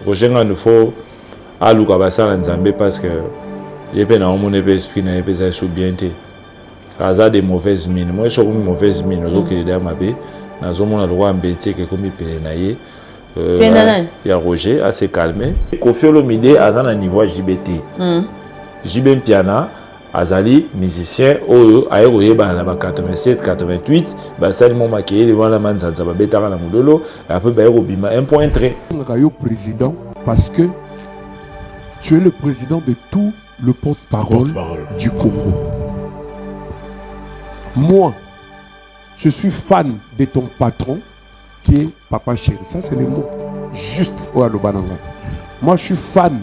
Roger il faut à l'Ukabasa Nzambe parce que il y a un esprit na yepesa sous bien té. Kaza de mauvaises mines. Moi je suis une mauvaise mine donc il est dans ma baie. Nazomona le roi mbété que comme il peut naïe. Il y a Roger assez calmé. Kofi Olomide à un niveau JBT. JB Piana Azali musicien oyo ayekoye bana ba 87 88 ba sali mo makiye le wana manzanza ba betaka na mudolo après ba yeko bima un point très président parce que tu es le président de tout le porte-parole du Congo. Moi je suis fan de ton patron qui est Papa Chéri. Ça c'est le mot juste au Alobananga. Moi je suis fan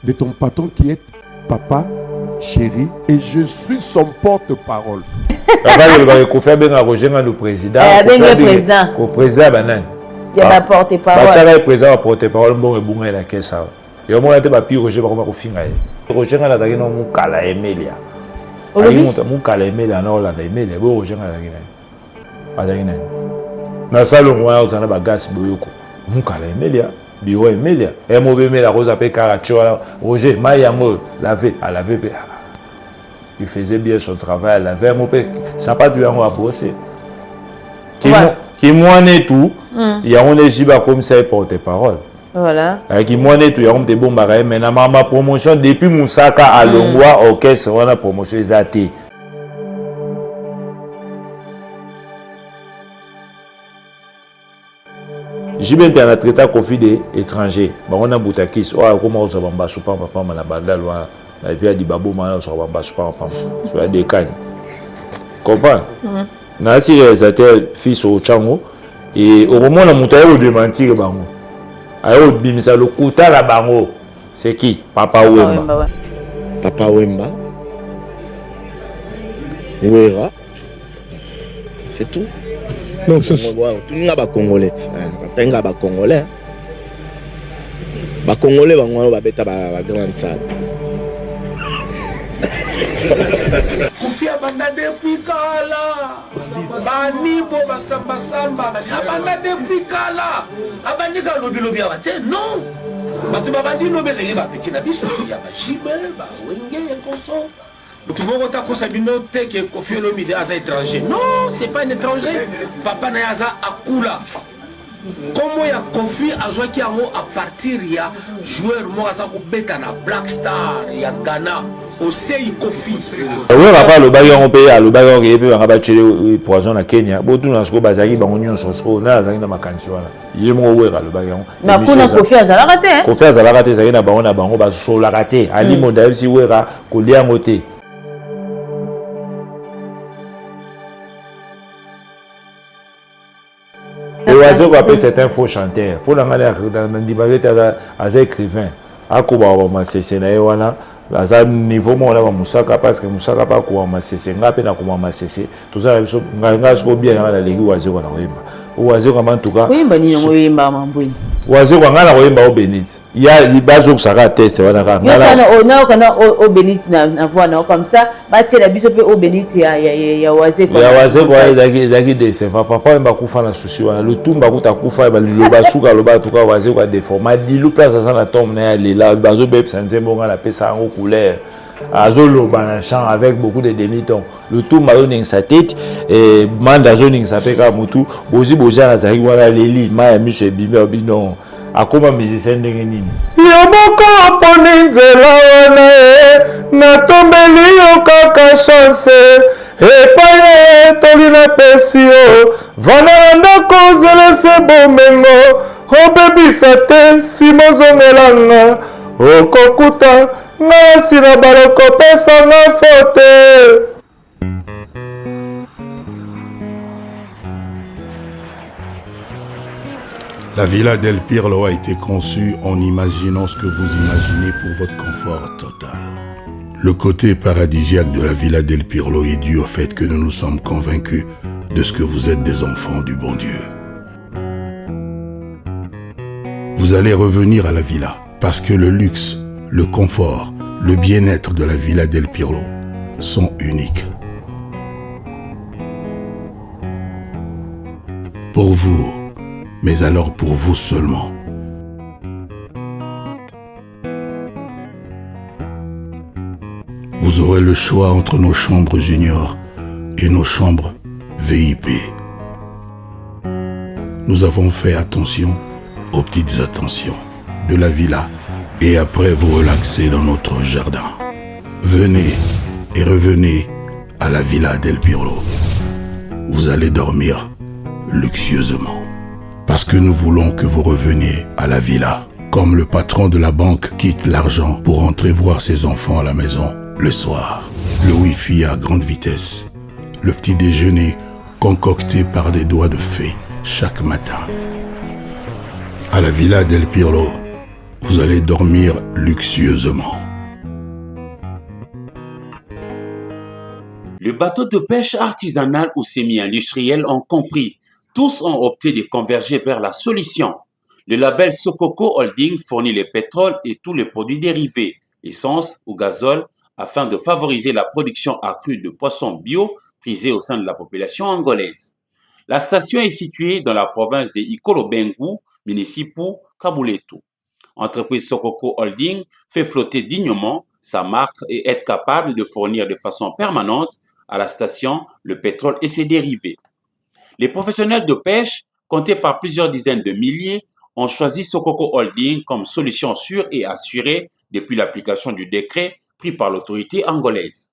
de ton patron qui est Papa Chéri et je suis son porte-parole. Ko faire bien Roger le président. Le président banane. Il y a porte-parole. Le président porte-parole bon et bon la caisse ça. Il y a moi pas pire Roger ko finga. Roger na dagi no mukala Emelia. Oli mukala Emelia na Hollande Emelia bo Roger na dagi na. Adagi na. Na salon moi on a ba gas boyoko. Mukala Emelia. Bio Emelia. Et mauvais mais la rose appelle Caracho. Roger Mayango laver à laver. Il faisait bien son travail à laver. Ça n'a pas dû avoir à bosser. Qui moine tout. Il y a un Jiba comme ça porte-parole. Voilà. Qui moine tout. Il y a un des bons bagages. Mais dans ma promotion depuis Moussaka à Longwa orchestre on a promotion exacte. J'ai bien bien traité Kofi des étrangers. On a Boutakis. Oh, comment on s'en va pas papa na banda loi. La vie di babo on s'en va pas papa. Sur des cannes. Comprends? Na si réalisateur fils au Chango et au moment la montagne au démentir bango. Ayo bimisa le kuta la bango. C'est qui? Papa Wemba. Papa Wemba. Ouera. C'est tout. Non, c'est tout le monde Congolais. Ba Congolais. Ba Congolais bango ba beta ba grande salle. Kofi abanda depuis kala. Bani bo basamba samba. Abanda depuis kala. Abandi ka lobi lobi abate non. Batu babandi no belenge ba petit na biso ya ba jibe ba wenge konso. Tu vois que Sabino te que Kofi Olomide est étranger. Non, c'est pas un étranger. Papa na yaza akula. Comment ya Kofi azwa ki yango à partir ya joueur mo aza ko beta na Black Star ya Ghana. Osei Kofi. Oui, papa le bagarre on paye le bagarre qui peut rabattre le poison na Kenya. Bon tout na sko bazaki bango nyonso sko na azaki na makansi wana. Yemo wera le bagarre. Na kuna Kofi azala raté. Kofi azala raté zaki na bango ba so la raté. Ali monda si wera ko lia ngote. Et oiseau qu'on appelle c'est un faux chanteur. Pour la manière dans Dibaret as écrivain. À Kuba on c'est na wana. Là niveau moi là Moussaka parce que Moussaka pas quoi c'est ngape na kuma masese. Tout ça nganga sko bien na la ligi oiseau na wemba. Oiseau comme en tout cas. Oui bani na wemba mambui. Oiseau kwa ngana wemba au Benit. Il y a bazo saka test wana ka. Yo sana ona kana au Benit na voix comme ça. Ba tie la biso pe au Benit ya oiseau quoi. Ya oiseau quoi zaki de c'est papa mba kufa na sushi wana. Le tumba kuta kufa ba liloba suka loba tout cas oiseau quoi déformé. Dilu place ça na tombe na lela bazo beb sanze bonga la pesa en couleur. Azolo banachan avec beaucoup de demi-tons. Le tout maroning sa tête et mandazoning sa fait comme tout. Bozi boja na zaki wala leli ma miche bimé bino. Akoma musicien ndenge nini. Yaboko poninzela wana na tombeli yo kaka chance. Epaye tolina pesio vana ndako zele se bomengo. Obebisa te simozongelanga okokuta Nasira baroko pesa na fote. La Villa del Pirlo a été conçue en imaginant ce que vous imaginez pour votre confort total. Le côté paradisiaque de la Villa del Pirlo est dû au fait que nous nous sommes convaincus de ce que vous êtes des enfants du bon Dieu. Vous allez revenir à la villa parce que le luxe, le confort, le bien-être de la Villa del Pirlo sont uniques. Pour vous, mais alors pour vous seulement. vous aurez le choix entre nos chambres juniors et nos chambres VIP. Nous avons fait attention aux petites attentions de la villa et après vous relaxer dans notre jardin. Venez et revenez à la Villa del Pirlo. Vous allez dormir luxueusement parce que nous voulons que vous reveniez à la villa comme le patron de la banque quitte l'argent pour entrer voir ses enfants à la maison le soir. Le Wi-Fi à grande vitesse, le petit déjeuner concocté par des doigts de fée chaque matin. À la Villa del Pirlo, vous allez dormir luxueusement. Les bateaux de pêche artisanales ou semi-industriels ont compris. Tous ont opté de converger vers la solution. Le label Sokoko Holding fournit le pétrole et tous les produits dérivés, essence ou gazole, afin de favoriser la production accrue de poissons bio prisés au sein de la population angolaise. La station est située dans la province de Ikolobengu, municipaux Kabuletu. Entreprise Sokoko Holding fait flotter dignement sa marque et est capable de fournir de façon permanente à la station le pétrole et ses dérivés. Les professionnels de pêche, comptés par plusieurs dizaines de milliers, ont choisi Sokoko Holding comme solution sûre et assurée depuis l'application du décret pris par l'autorité angolaise.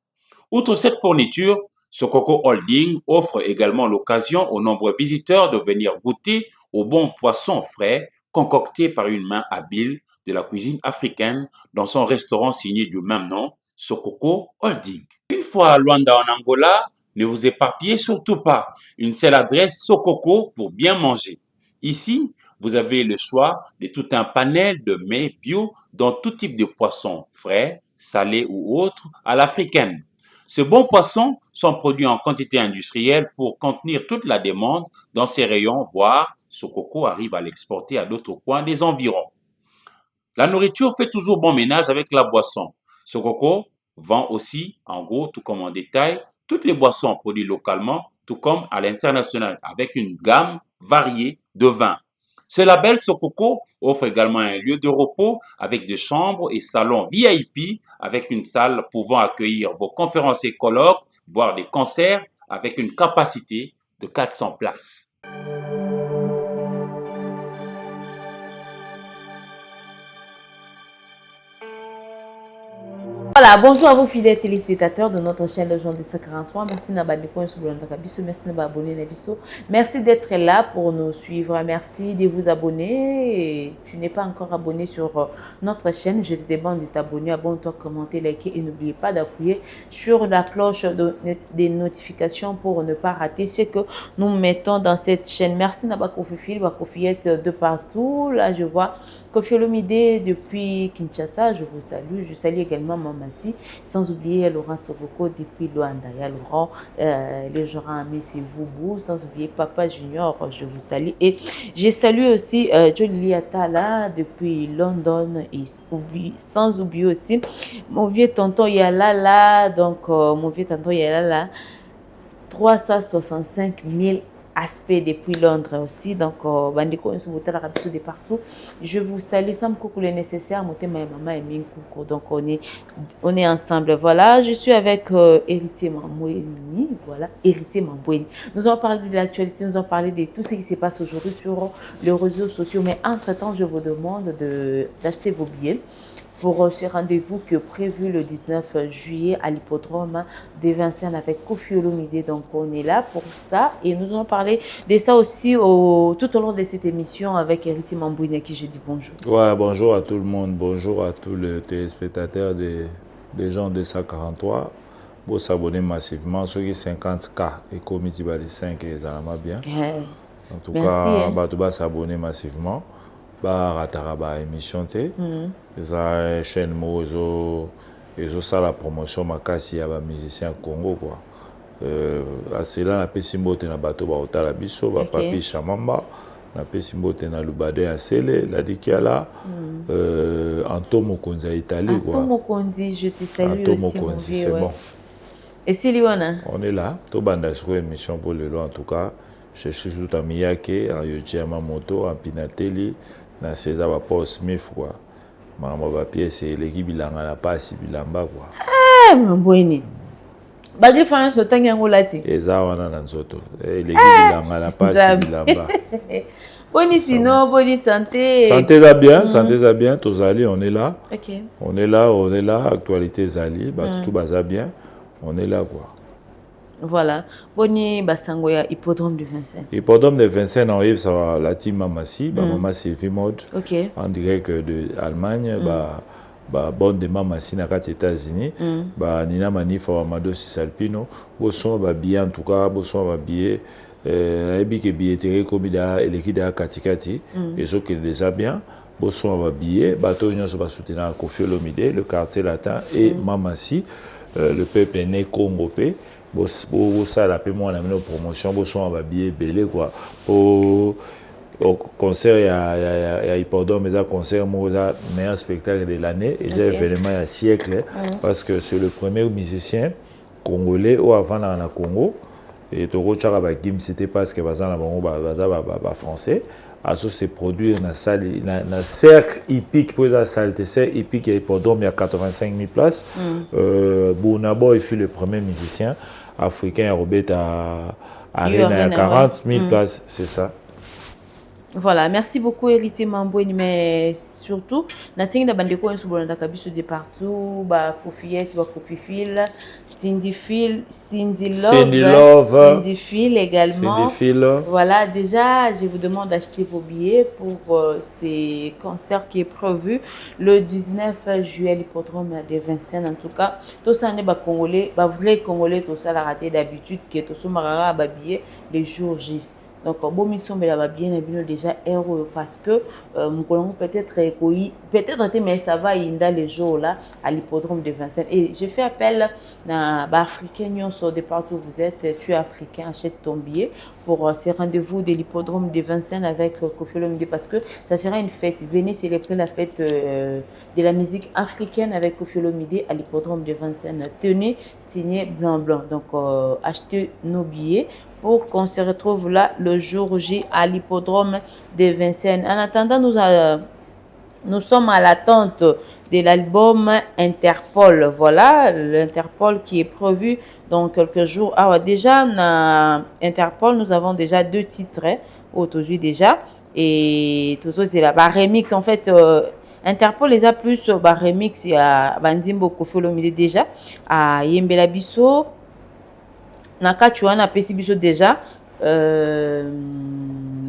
Outre cette fourniture, Sokoko Holding offre également l'occasion aux nombreux visiteurs de venir goûter aux bons poissons frais concoctés par une main habile de la cuisine africaine dans son restaurant signé du même nom, Sokoko Holding. Une fois à Luanda en Angola, ne vous éparpillez surtout pas. Une seule adresse Sokoko pour bien manger. Ici, vous avez le choix de tout un panel de mets bio dans tout type de poissons frais, salés ou autres à l'africaine. Ces bons poissons sont produits en quantité industrielle pour contenir toute la demande dans ces rayons, voire Sokoko arrive à l'exporter à d'autres coins des environs. La nourriture fait toujours bon ménage avec la boisson. Sokoko vend aussi, en gros, tout comme en détail, toutes les boissons produites localement, tout comme à l'international, avec une gamme variée de vins. Ce label Sokoko offre également un lieu de repos avec des chambres et salons VIP avec une salle pouvant accueillir vos conférences et colloques, voire des concerts avec une capacité de 400 places. Voilà, bonjour à vous fidèles téléspectateurs de notre chaîne de Jean 243. Merci Merci d'être là pour nous suivre. Merci de vous abonner. Et tu n'es pas encore abonné sur notre chaîne, je te demande de t'abonner, abonne-toi, commenter, liker et n'oubliez pas d'appuyer sur la cloche des notifications pour ne pas rater ce que nous mettons dans cette chaîne. Merci Naba Kofifil, Bakofiyette de partout. Là, je vois Kofi Olomide depuis Kinshasa, je vous salue. Je salue également Mamassi, sans oublier Laurent Sokoko depuis Luanda. Il y a Laurent, les gens amis, c'est vous, sans oublier Papa Junior, je vous salue. Et je salue aussi Jolie Atala depuis London, et sans oublier aussi mon vieux tonton Yalala, donc mon vieux tonton Yalala, 365 000 aspects depuis Londres aussi, donc de partout. Je vous salue sans coucou le nécessaire, maman et Minkouko, donc on est ensemble. Voilà, je suis avec Héritier Mamboueni, voilà, Héritier Mamboueni. Nous allons parler de l'actualité, nous allons parler de tout ce qui se passe aujourd'hui sur les réseaux sociaux, mais entre-temps, je vous demande d'acheter vos billets pour ce rendez-vous que prévu le 19 juillet à l'hippodrome de Vincennes avec Kofi Olomide. Donc on est là pour ça et nous allons parler de ça aussi tout au long de cette émission avec Héritier Mambouine à qui je dis bonjour. Ouais, bonjour à tout le monde, bonjour à tous les téléspectateurs des gens de 143. Vous s'abonnez massivement, ceux qui 50K et comité les 5 et les Alama bien. En tout cas, vous s'abonner massivement. Rataraba émission té ça chaîne mozo et ça la promotion makasi ya ba musicien Congo quoi cela na pesi mbote na bato ba otala biso ba papi chamamba na pesi mbote na lubade ya sele la dikiala Anto Mokonzi Italie quoi. Anto Mokonzi, je te salue Anto aussi Mokonzi, mon vieux, c'est ouais. bon. Et c'est Liwana. On est là to banda sur émission pour le en tout cas chercher tout à Miyake en Yojiama Moto en Pinateli na César Paul Smith quoi. Maman va pièce l'équipe bilanga la passe bilamba quoi. mbweni. Bagi fana so tangi yango lati. Eza wana na nzoto. Eleki bilanga la pasi bilamba. Boni sinon, boni santé. Santé ça bien, santé ça bien, tozali on est là. OK. On est là, actualité zali, bah tout baza bien. On est là quoi. Voilà. Boni basango ya hippodrome de Vincennes. Hippodrome de Vincennes en ça va la team Mamassi, bah Mama Sylvie Mode. OK. En direct de Allemagne, bah bonne de Mamassi na kati États-Unis. Bah Nina Manif wa Mado Cisalpino, bo son ba bien en tout cas, bo son ba billet ebi ke billetterie comme da l'équipe da katikati et ce qui est déjà bien. Bo son ba billet, bateau nyonso ba soutenir Koffi Olomide, le quartier latin et Mamassi, le peuple né Congo P. Ça la paix moi on a mis une promotion bo son ba billet belé quoi. Au concert il y a hippodrome mais un concert moi meilleur spectacle de l'année et c'est événement il y a siècle parce que c'est le premier musicien congolais au avant dans le Congo et Toro Chara ba Kim c'était parce que bazan la bango ba français aso se produit dans salle dans cercle hippique pour la salle de cercle hippique hippodrome il y a 85 000 places. Bounabo il fut le premier musicien africain à Robert à Arena à 40 000 places, c'est ça. Voilà, merci beaucoup Héritier Mamboueni, mais surtout, na singi na bandeko en soubona kabiso de partout, ba Kofiette, ba Kofifil, Cindy Love également. Voilà, déjà, je vous demande d'acheter vos billets pour ces concerts qui est prévu le 19 juillet à l'hippodrome de Vincennes. En tout cas, tout ça n'est pas congolais, pas vrai congolais, tout ça l'a raté d'habitude qui est tout ça marara ba billet les jours J. Donc, bon, mission là bien déjà heureux parce que nous allons peut-être mais ça va dans les jours là à l'hippodrome de Vincennes. Et je fais appel à Africains de partout où vous êtes, tu es africain, achète ton billet pour ces rendez-vous de l'hippodrome de Vincennes avec Koffi Olomide parce que ça sera une fête. Venez célébrer la fête de la musique africaine avec Koffi Olomide à l'hippodrome de Vincennes. Tenez, signé blanc. Donc, achetez nos billets pour qu'on se retrouve là le jour J à l'hippodrome de Vincennes. En attendant, nous sommes à l'attente de l'album Interpol. Voilà, l'Interpol qui est prévu dans quelques jours. Alors déjà, dans Interpol, nous avons déjà 2 titres aujourd'hui déjà. Et tout ça, c'est la remix. En fait, Interpol les a plus remix. Il y a Bandimbo Koffi Olomide déjà. À Yembela Bisso. Naka Chuana Pesibiso déjà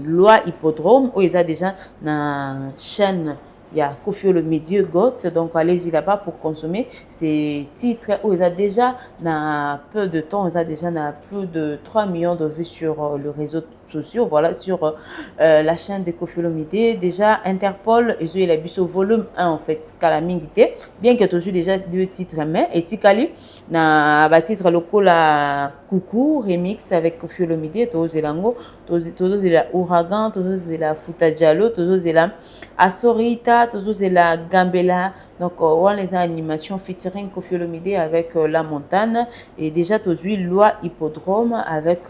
loi hippodrome où ils a déjà na chaîne il y a Koffi Olomide Got donc allez-y là-bas pour consommer ces titres où ils a déjà na peu de temps ils a déjà na plus de 3 millions de vues sur le réseau sociaux voilà sur la chaîne de Koffi Olomide déjà Interpol et eu la biso volume 1 en fait calamité bien que toujours déjà 2 titres mais et Tikali na ba titre local la Coucou remix avec Koffi Olomide tous elango tous la Ouragan tous la Futa Diallo tous la Asorita tous la Gambela donc on les animations featuring Koffi Olomide avec La Montagne et déjà tous loi hippodrome avec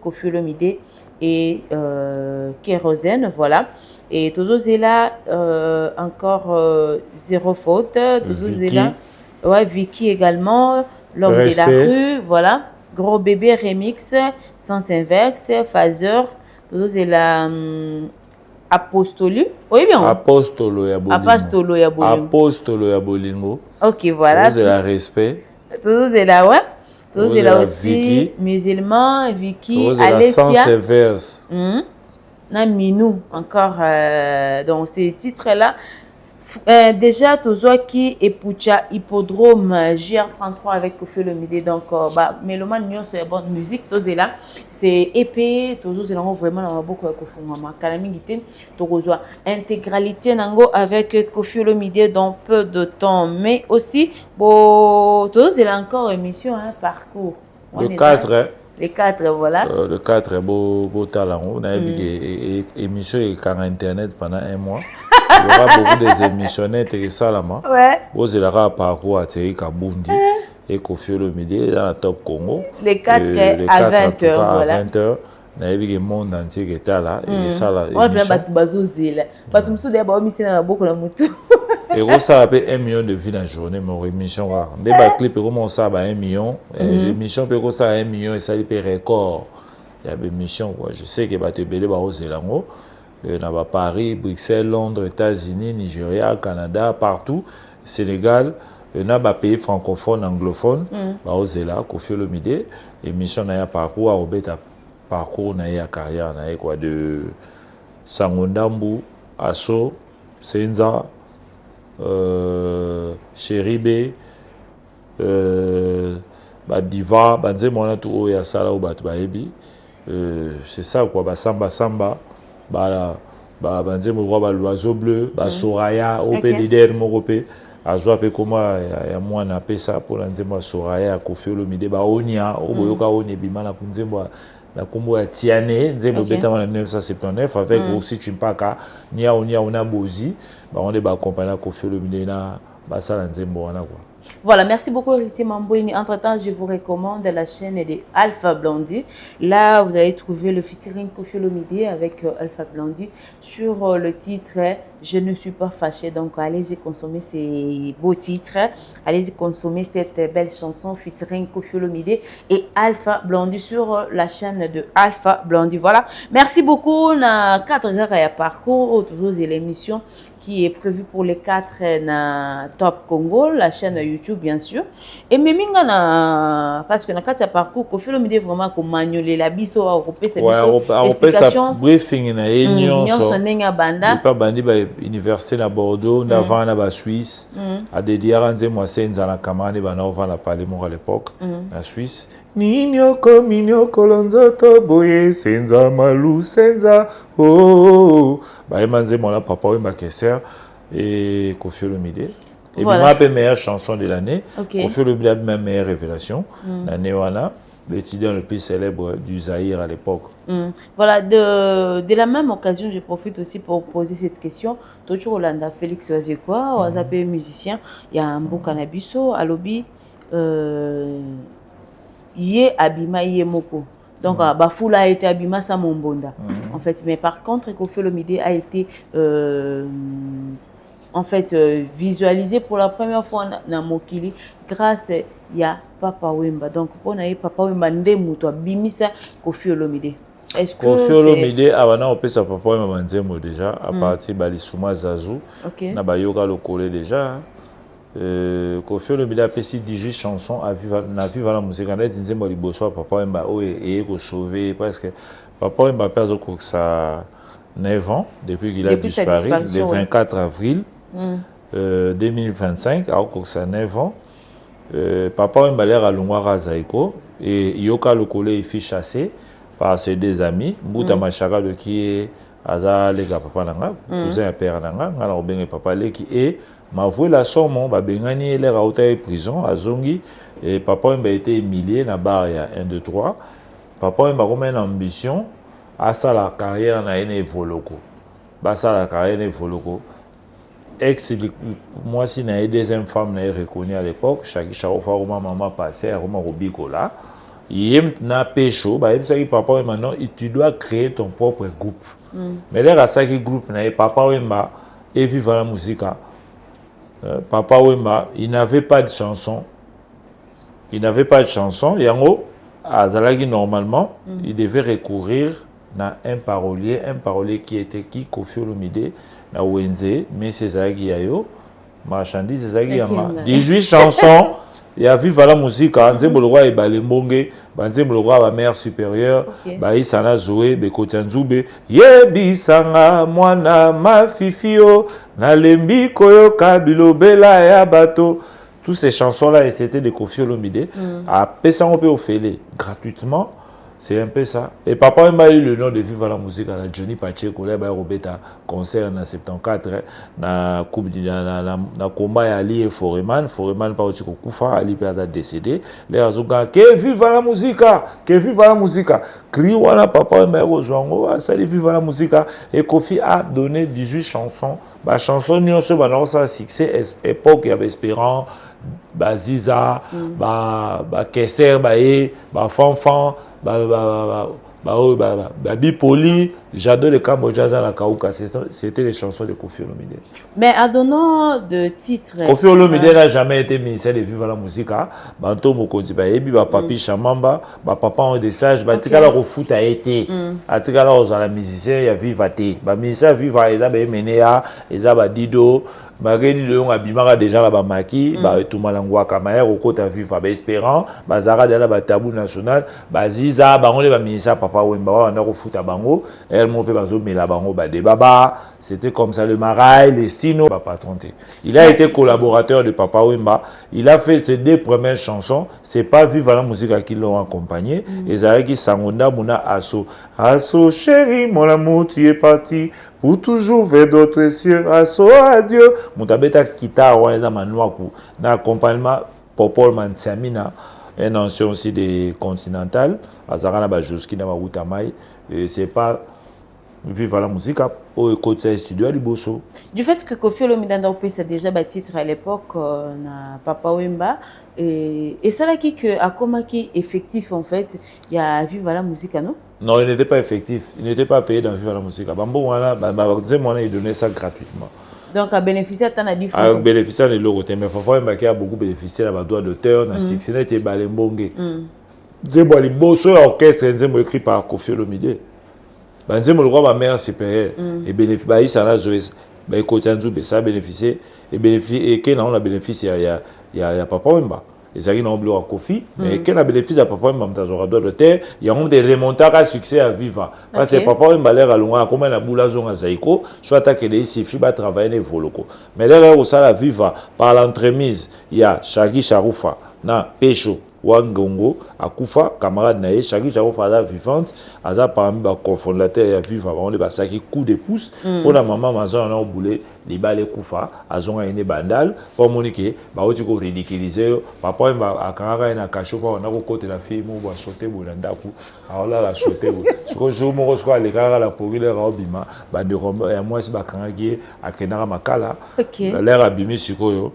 Koffi Olomide et Kérosène voilà et tous là encore zéro faute tous là ouais Vicky également l'homme de la rue voilà gros bébé remix Sens Inverse Phaser tous là Apostolu oui bien Apostolo ya bolingo ok voilà tous la respect tous là ouais tous là aussi Vicky. Musulman Vicky Alessia Sens na Minou encore donc ces titres là déjà tous qui et Pucha hippodrome JR33 avec Koffi Olomide donc Méloman Nyon c'est bonne musique tous là c'est épais tous là vraiment beaucoup Koffi Olomide calamité tous intégralité nango avec Koffi Olomide dans peu de temps mais aussi bon tous là encore émission parcours le 4 les 4 voilà le 4 beau talent on a dit émission sur internet pendant 1 mois il y aura beaucoup des émissionnaires intéressants là-bas. Ouais. Vous allez avoir parcours à Thierry Kabundi et Koffi Olomide dans la Top Congo. Les 4 à 20h. Voilà. À 20h. Il y a le monde entier qui est là. Et ça là. On va battre Bazozela. Battre Moussou d'abord, on beaucoup la moto. Et ça a fait 1 million de vues dans la journée, mon émission. Des clips, comment ça va 1 million. L'émission peut ça 1 million et ça fait record. Il y a des missions. Je sais que tu peux aller au Zélango. À Paris, Bruxelles, Londres, États-Unis, Nigeria, Canada, partout. Sénégal. Il y a des pays francophones, anglophones. Au Zélango, Kofi Olomide. L'émission n'a pas parcours à Robert. Parcours na ya carrière na quoi de Sangondambu, Asso, Senza, Chéribe, Diva, Banze mona tout ya sala ou batu baebi. C'est ça quoi, samba, Banze mo roi l'oiseau bleu, Soraya, OPDDR Morope. Azwa pe koma ya mwana pesa pour nzembo Soraya Kofi Olomide onia oboyoka oni bimana kunzembo na kombo ya Tiane nzembo beta en 1979 avec aussi Chimpaka nia ona bozi on est accompagné Kofi Olomide na basala nzembo wana quoi. Voilà, merci beaucoup Rissi Mambouini. Entre-temps, je vous recommande la chaîne de Alpha Blondy. Là, vous allez trouver le featuring Kofi Olomide avec Alpha Blondy sur le titre « Je ne suis pas fâché ». Donc, allez-y consommer ces beaux titres. Allez-y consommer cette belle chanson featuring Kofi Olomide et Alpha Blondy sur la chaîne de Alpha Blondy. Voilà, merci beaucoup. On a 4 heures à parcours, toujours l'émission qui est prévu pour les 4 na Top Congo, la chaîne YouTube bien sûr. Et même parce que dans 4 parcours, Kofi Olomide vraiment comme manuler la biso à Europe, c'est explication briefing na union so nenga banda. Pas bandi ba université na Bordeaux, na ba Suisse, à des diaranze moi senza na kamane ba na va na parlement à l'époque na Suisse. Ninyoko minyoko lonzoto boye senza malu senza oh ba emanze mon papa Wemba Kesser et Kofi Olomide. Et voilà. Ma meilleure chanson de l'année. Kofi Olomide a ma meilleure révélation l'année wana l'étudiant le plus célèbre du Zaïre à l'époque. Voilà, de la même occasion, je profite aussi pour poser cette question. Toujours Olanda Félix Wazekwa, Wazapé musicien, il y a un beau cannabiso, à lobby Yé Abima Yé Moko. Donc, Bafoula a été Abima sa Mombonda. En fait, mais par contre, Kofi Olomide a été visualisé pour la première fois dans Mokili grâce à Papa Wemba. Donc, on a eu Papa Wemba Ndemouto Bimisa Kofi Olomide. Est-ce que Kofi Olomide avant on peut sa Papa Wemba Ndemo déjà à partir de Souma Zazu. Na ba yoga le collé déjà. Kofi Olomide a fait 18 chansons à vivre la musique en fait Nzemo liboso Papa Wemba et sauvé parce que Papa Wemba perdu que ça 9 ans depuis qu'il a disparu le 24 avril 2025 alors que ça 9 ans. Papa Wemba l'air à Longwara Zaiko et Yoka le collé il fit chasser par ses deux amis Mbuta Machaka de qui est Aza Lega Papa Nanga cousin père Nanga ngala obenge Papa Leki et ma voix la somme ba bengani l'air à hôtel prison à Zongi et Papa Wemba a été humilié na bar il y a 1 2 3 Papa Wemba comme une ambition à ça la carrière na ene voloko ba ça la carrière ene voloko ex moi si na deuxième femme na reconnue à l'époque chaque fois maman passait à Roma Robikola yem na pécho ba yem ça qui Papa Wemba maintenant tu dois créer ton propre groupe mais là à ça qui groupe na Papa Wemba et vivre la musique Papa Wemba il n'avait pas de chanson et en gros à Zalagi normalement il devait recourir à un parolier qui était qui Kofi Olomide na Wenze mais c'est Zalagi ayo marchandise Zalagi yama 18 chansons il a vu la musique nzembo le roi et balembonge nzembo le roi ba mère supérieure ba isana zoé be kotianzube yebisanga mwana mafifio na lembi koyoka bilobela ya bato. Toutes ces chansons-là, c'était de Kofi Olomide. À Pessan, on peut offrir gratuitement. C'est un peu ça. Et Papa m'a eu le nom de Viva la musique à la Johnny Pacheco. Là, il y a un concert en 74. Na coupe na combat à Ali et Foreman. Foreman pas aussi Koufa. Ali a décédé. Les Azoga, que viva la musique! Que viva la musique! Criwana Papa m'a rejoint. Ça dit Viva la musique. Et Kofi a donné 18 chansons. La chanson n'y a pas succès. Époque, il y avait Espérant. Ziza, Kesser, Fanfan, Bipoli, j'adore le Cambodge à la Kauka, c'était les chansons de Koffi Olomide. Mais adonnant de titres. Koffi Olomide n'a jamais été ministère de Viva la Musique. Banto Mokonzi, Ebi, Papi Chamamba, Papa on des sages, Tikala Rofoot a été, Tikala Ozala musicien, il y a Viva T. Ministère Viva, Ezaba Emenea, Ezaba Dido. Malgré le abimara déjà la bamaki tout malangwa kamaer au côté vivre espérant bazara de la tabou national baziza bango les ministère papa wemba on a refuta bango elle mon fait bazo mais la bango ba baba c'était comme ça le Maraï les Stino papa Tronté il a été collaborateur de papa wemba il a fait ses 2 premières chansons c'est pas Viva la Musique qui l'ont accompagné et Zaraki Sangonda Mona Asso chéri mon amour tu es parti pour toujours vers d'autres cieux, adieu. Mon tabeta kita ouaza manuaku na accompagnement Popol Mantiamina, un ancien aussi des Continental, Azarana Bajoski na Maoutamai, et c'est pas Viva la Musique au côté studio à Liboso. Du fait que Koffi Olomide a déjà bâti titre à l'époque na Papa Wemba et c'est là que à Komaki effectif en fait, il y a Viva la Musique non? Non, il n'était pas effectif, il n'était pas payé dans Viva la Musique. Bambo il donnait ça gratuitement. Donc à bénéficier t'en a dit à bénéficier de l'euro mais parfois il a beaucoup bénéficié de droit d'auteur na Sixnet et Balembonge. Nzembo Liboso orchestre Nzembo écrit par Koffi Olomide. Nzembo le roi ma mère supérieure et bénéficie ba ça la Zoé ba côté Nzube ça bénéficier et que on a bénéficié il y a Papa Wemba. Les amis n'ont oublié Koffi, mais quel a bénéfice à Papa Wemba dans droit d'auteur, il y a des remontades à succès à Viva. Parce que Papa Wemba l'air à loin, comme la boule à zone à Zaïko, soit que les sifi va travailler les volocos. Mais l'air au sala Viva, par l'entremise, il y a Shagi Charoufa, na Pecho, Wangongo, Akufa, camarade Naé, Shagi Charoufa, la vivante, Aza parmi les cofondateurs à Viva, on est passé qui coup de pouce, pour la maman, Mazon, on a boulé. Les balles Koufa, Azon a une bandale, pour moniquer, tu peux ridiculiser, papa a carré un cachot, on a côté la fille, on va sauter, alors là, la sauter. Ce que je me reçois, les gars, la pourrie, les robima, et moi, c'est Bakanagi, à Kenara Makala, l'air abîmé, c'est quoi,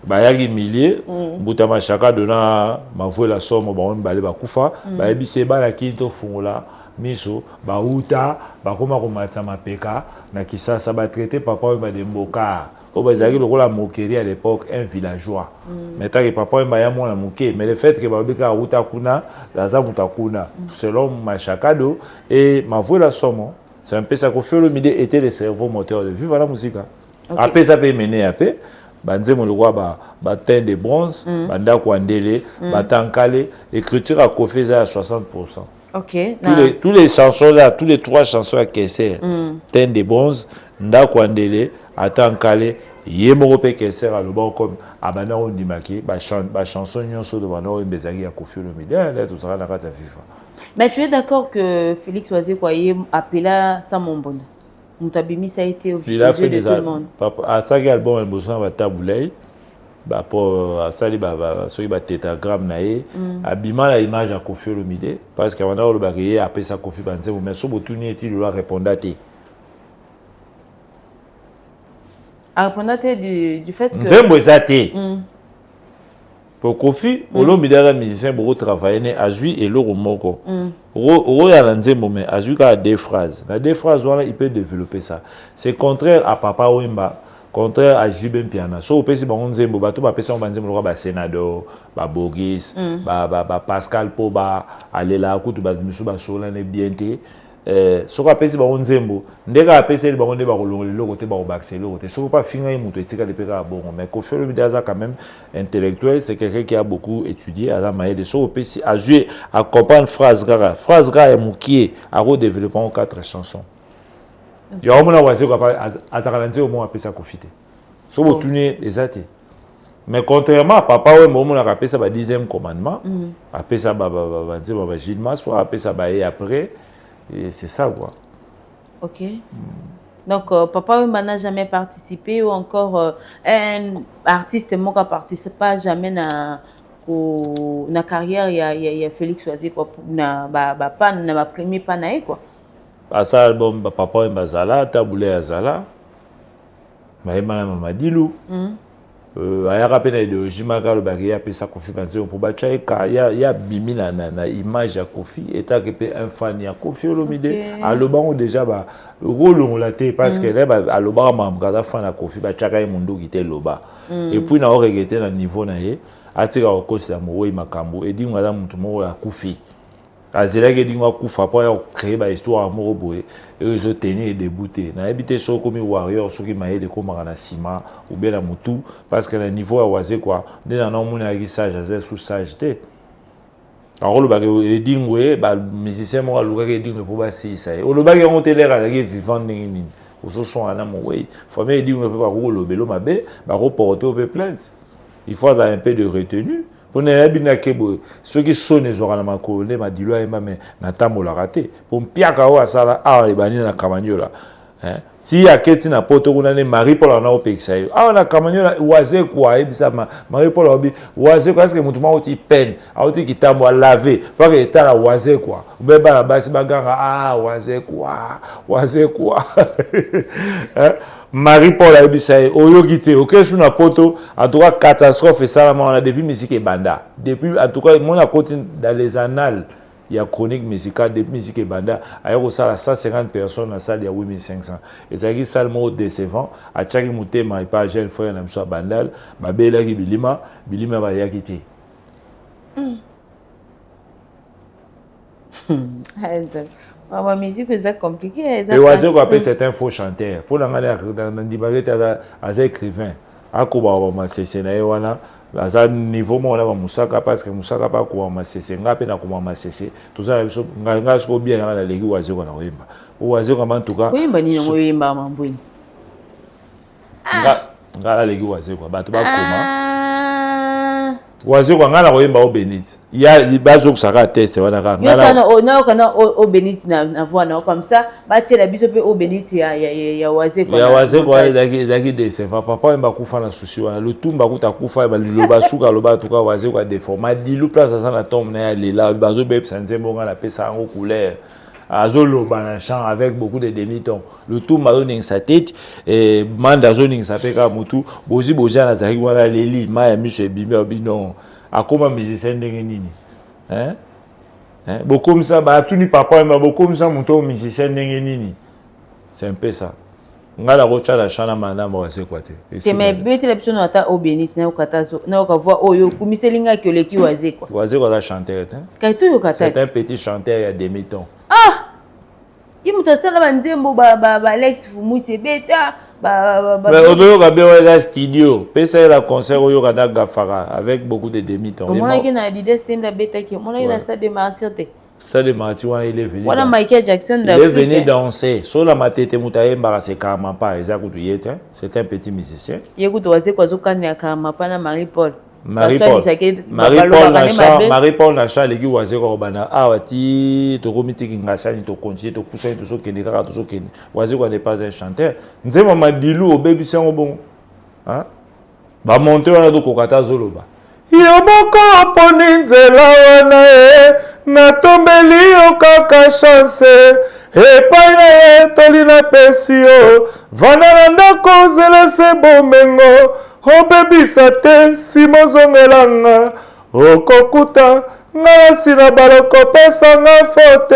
bayagi milliers, boutama chaka donna ma voix la somme, on balé Bakoufa, baby c'est bala kinto fungola. Miso, Bauta, Bakoma Romata Mapeka, Nakisa, ça va traiter papa et de Mboka. Au Bazari, le rôle à moquerie à l'époque, un villageois. Maintenant que papa et Maya m'ont moqué, mais le fait que Babika Ruta Kuna, la Zamuta Kuna, selon ma chacado et ma voix la somme, c'est un peu ça que Koffi Olomide était le cerveau moteur de Viva la Musique. Après ça peut mener après. Banzemo le roi batin de bronze, banda kwandele, batankale, écriture à Koffi à 60%. Ok. Tous les chansons là, tous les 3 chansons à Kesser, Teint de bronze, Nda Kwandele, Atankale, Yemorope Kesser à le bon comme Abana Ondimaki, chanson nyonso de Bana Mbezagi à Koffi Olomide, tout ça la carte à FIFA. Mais tu es d'accord que Félix Oisier Koye appela Samombona? Moutabimi ça a été au il a fait de des tout le monde. À ça album elle bosse à Taboulay. Pour ça il va tétagramme naé abima la image à Koffi Olomide parce que maintenant le bagay après ça Koffi Banzemo mais so botuni est il doit répondre à té à répondre à té du fait que Nzembo ezate pour Koffi Olomide la musicien beaucoup travailler à Zui et l'oro moko ro ya Nzembo mais à Zui a 2 phrases la 2 phrases voilà il peut développer ça c'est contraire à Papa Wemba. Contraire à Jibem Piana. So, on peut si on Nzembo, tout va passer on Nzembo le sénateur, Boris, Pascal Poba, aller là, coup tu vas monsieur Basola ne bien té. So on peut si on Nzembo, ndeka apesi le baron de barolo le côté baro baxé le côté. So pas finir muto etika le peka bon mais Koffi Olomide a quand même intellectuel, c'est quelqu'un qui a beaucoup étudié à la manière de so on peut si à jouer à comprendre phrase rare est moukié à redévelopper en 4 chansons. Il y a au moins à Taranté au moins à ça profiter. So vous tournez les athées. Mais contrairement à Papa Wemba on a rappelé ça 10e commandement. Après ça dire Gilles Mas après ça après et c'est ça quoi. OK. Donc Papa Wemba n'a jamais participé ou encore un artiste qui participe pas jamais na carrière il y a Félix Oisier quoi na pas na premier pas naé quoi. À ça album Papa Wemba Zala Taboulé Azala Maïma Mamadilou ayaka pe na idéologie maka lobaki ya pesa Kofi Banzembo pour bacha ya bimi na image ya Kofi etaki pe un fan ya Kofi Olomide alobango déjà ba rolongola te parce que là alobaka mamkata fan ya Kofi bachaka ye munduki te loba et puis na oregete na niveau na ye atika okosisa mowe makambo edinga la mutu moko ya Kofi azelaki edinga kufa po ya créer ba histoire moko boye et zo tenir et débuter na ebité so comme warrior so ki maye de komaka na ciment ou bien na mutu parce que le niveau ya waze quoi de na non mona ki sage azel sous sage te alors le bagage edingwe ba musicien mo aluka ke edingwe po ba sisa o le bagage on telera la vivant nini o so son ana mo we faut mais edingwe pe ba ko lobelo mabe ba reporter au plainte il faut avoir un peu de retenue. Pour ne pas que ceux qui sont les oranges colonnes, ma dit là, mais n'attends la raté. Pour me piac à oua ça là, ah les bannis na camagnola. Si y a quelqu'un n'a pas autour on a Marie Paul en a au pexaï. Ah on a camagnola oisé quoi et ça Marie Paul obi oisé quoi est-ce que mon tout monde il peine, a autre qui t'a moi laver, pas que t'as la oisé quoi. Ou bien la base bagara ah oisé quoi. Marie-Paul a dit ça, Oyogité, ok, je suis na poto, en tout cas, catastrophe et ça, on a depuis musique et banda. Depuis, en tout cas, mon a continué dans les annales, il y a chronique musicale, depuis musique et banda, ailleurs, ça, à 150 personnes, dans la salle, il y a 8500. Et ça, c'est ça le mot décevant. À chaque mouté, ma pas jeune frère, n'a pas bandal, ma belle qui bilima va y quitter. La musique c'est compliqué. Et oiseau qu'on appelle c'est un faux chanteur. Pour la manière dans dibaguette à écrivain. À quoi on va c'est na wana. À niveau moi là musaka parce que musaka pas quoi c'est ngape na quoi c'est tout ça nganga ce bien na la legi oiseau qu'on a wimba. Oiseau comme en tout cas. Oui bani na wimba mambuni. Nga la legi oiseau quoi. Ba to ba comment. Oiseau kwa ngana koyemba o Benit. Il bazo que ça va tester wana ka. Ngana kana o Benit na voix na comme ça, ba tiela biso pe o Benit ya oiseau kwa. Ya oiseau kwa zaki de se va papa mba kufa na sushi wana. Le tumba kuta kufa ba liloba suka loba tuka oiseau kwa déforma dilu place ça na tombe na ya lela bazo beb sanzembo ngana pesa ngo couleur. Azoloba na chant avec beaucoup de demi-tons. Le tout maroning sa tête et manda zoning sa peka mutu bozi boja na zaki wala leli ma ya miche bimé obino akoma musicien ndenge nini beaucoup comme ça ba tout ni papa mais beaucoup comme ça muto musicien ndenge nini c'est un peu ça ngala rocha la chana mana mo c'est quoi te mais beti la personne ata o Benit na okatazo na okavoa oyo kumiselinga ki oleki waze quoi waze quoi la chanteur kaito yo katati c'est un petit chanteur ya demi-tons. Il m'a dit que Alex Fumuti beta mais au Gabriel studio pesa la concert au Yoga Gafara avec beaucoup de demi-tons. Moi qui n'a dit stand up beta qui moi il a ça de martyr te. Ça de martyr il est venu. Voilà Michael Jackson il est venu danser. Sur la matete mutaye mbara karma pas exact yete. C'est un petit musicien. Yekuto waze kwa zokanya karma pa na Marie-Paul. Marie-Paul Nacha leki waze ko bana awati to komiti kingasani to continuer to pousser to so kende kaka to so kende waze ko n'est pas un chanteur nzema madilu obebi sango bon hein ba monter wana do kokata zoloba yo boko poni nzela wana na tombeli yo kaka chance epai na ye tolina pesio vana na ndako zela se bomengo obebisa te simozongelanga okokuta ngasina baloko pesa nga fote.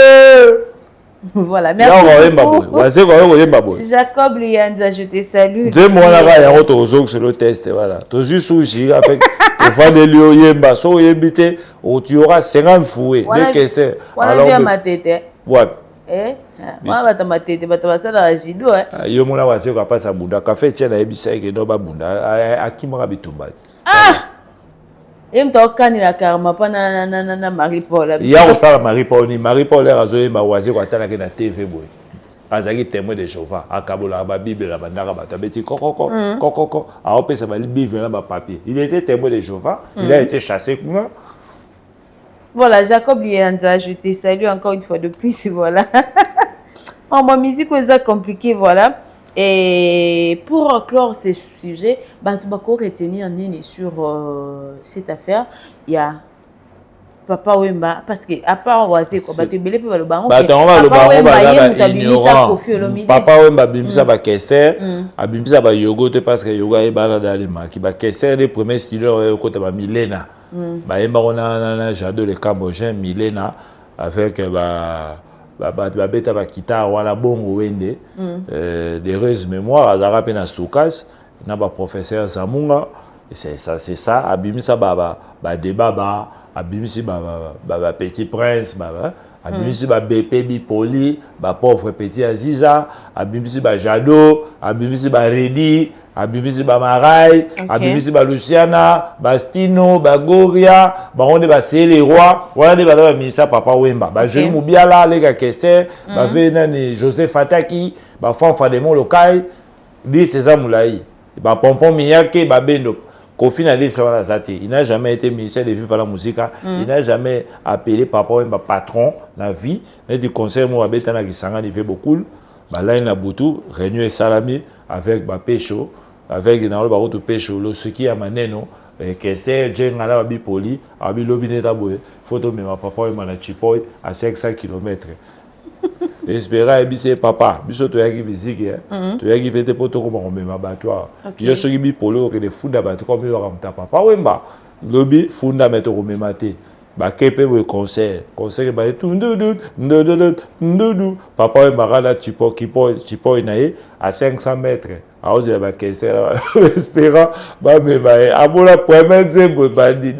Voilà, merci beaucoup. Jacob Luyanza, je te salue. Dis moi là il y a autre chose sur le test voilà. Tu juste sushi avec le fan de Lio Yemba, so yembité où tu auras 50 fouets de caisse. Alors bien ma tête. Ouais. Moi bata ma tête bata ça la jido yo mona wase ko pasa bunda café tient na ebisa ke do ba bunda akimaka bitumba. Em to kanila karma pa na Marie-Paul. Ya ko sala Marie-Paul ni Marie-Paul azoye ba wase ko atala ke na TV boy. Azaki témoin de Jéhovah akabola ba Bible la bandaka ba tabeti kokoko a opesa ba Bible na ba papier. Il était témoin de Jéhovah, il a été chassé comment. Voilà, Jacob Luyanza, je te salue encore une fois de plus, voilà. Ma musique est compliquée, voilà. Et pour clore ce sujet, tu vas retenir sur cette affaire. Il y a Papa Wemba, parce que à part Oazé, quoi, tu belé pe balobango. Papa Wemba bimisa ba Kester, abimisa ba Yogo te parce que Yogo est bana dalema. Qui ba Kester les premiers studios côté ba Milena. Ba yemba on j'adore le Cambodgien Milena avec beta ba guitare wala bongo wende. D'heureuse mémoire azara pe na stockage na ba professeur Zamunga. C'est ça abimisa ba débat abimisi ba petit prince abimisi ba BP Bipoli ba pauvre petit Aziza abimisi ba Jado abimisi ba Redi abimisi ba Marai abimisi ba Luciana ba Stino ba Goria ba onde ba Sele Roi wala de ba ministre Papa Wemba ba jeune Mubiala les gars Kester ba venani Joseph Fataki ba Fanfa de Molokai dit César Moulaï ba Pompon Miyake ba Bendo Kofi il n'a jamais été ministère de Vive la musique, il n'a jamais appelé Papa Wemba patron la vie. Il dit conseil moi Betana qui s'en il fait beaucoup. Là il a beaucoup réunion et salami avec Pécho, avec dans le barreau de Pécho, le ce qui a mané non que c'est Jengala Babi Poli, Abi Lobine Taboué, photo mais ma Papa Wemba na Chipoy à 500 km. Espéra et papa, biso to yaki musique to yaki pete poto ko ba ma batwa. Yo soki bi polo que de funda ba to ko mi wa mta Papa Wemba. Lobi funda meto ko memate. Ba kepe we concert ba tout Papa Wemba la chipo inae à 500 mètres. A ose ba kese espéra ba me ba abola premier zembo ba di.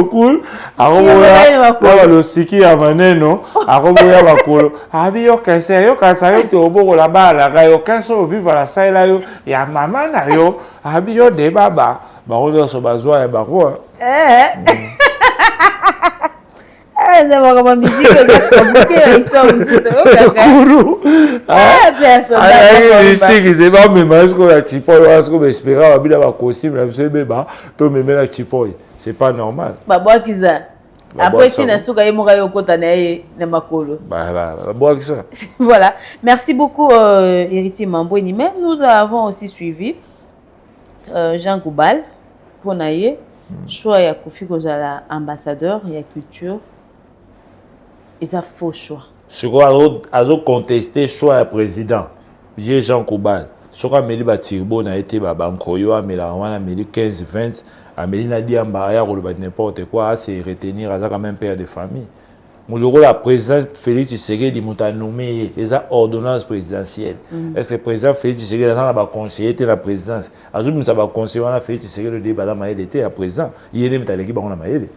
Cool. Le siki ya maneno akoboya bakolo abi yo kese yo kasa yo te oboko la bala ga yo kaso vivre la saila yo ya mama na yo abi yo de baba ba on so bazwa ya bako c'est vraiment musique que histoire aussi musique de ba me masko la chipoy asko be espéra ba bila ba costume la se beba to me la chipoy c'est pas normal babo kiza après tu n'as souka yemoka yokota na makolo babo kiza. Voilà, merci beaucoup Héritier Mambweni, mais nous avons aussi suivi Jean Goubal pour naye choix ya Kofi Kozala ambassadeur ya culture. Et ça faux choix. Ce qu'on a contesté choix à président, j'ai Jean Koubal. Ce qu'on a mis le tirbo n'a été bankoyo, a mis la wana mis 15-20, a mis la dit n'importe quoi, c'est retenir à ça quand même père de famille. Mon rôle la président Félix Tshisekedi m'a nommé les ordonnances présidentielles. Est-ce que le président Félix Tshisekedi a un conseiller de la présidence? Azou nous avons conseillé à Félix Tshisekedi le débat dans Maël était à président. Il est même dans l'équipe on a Maël.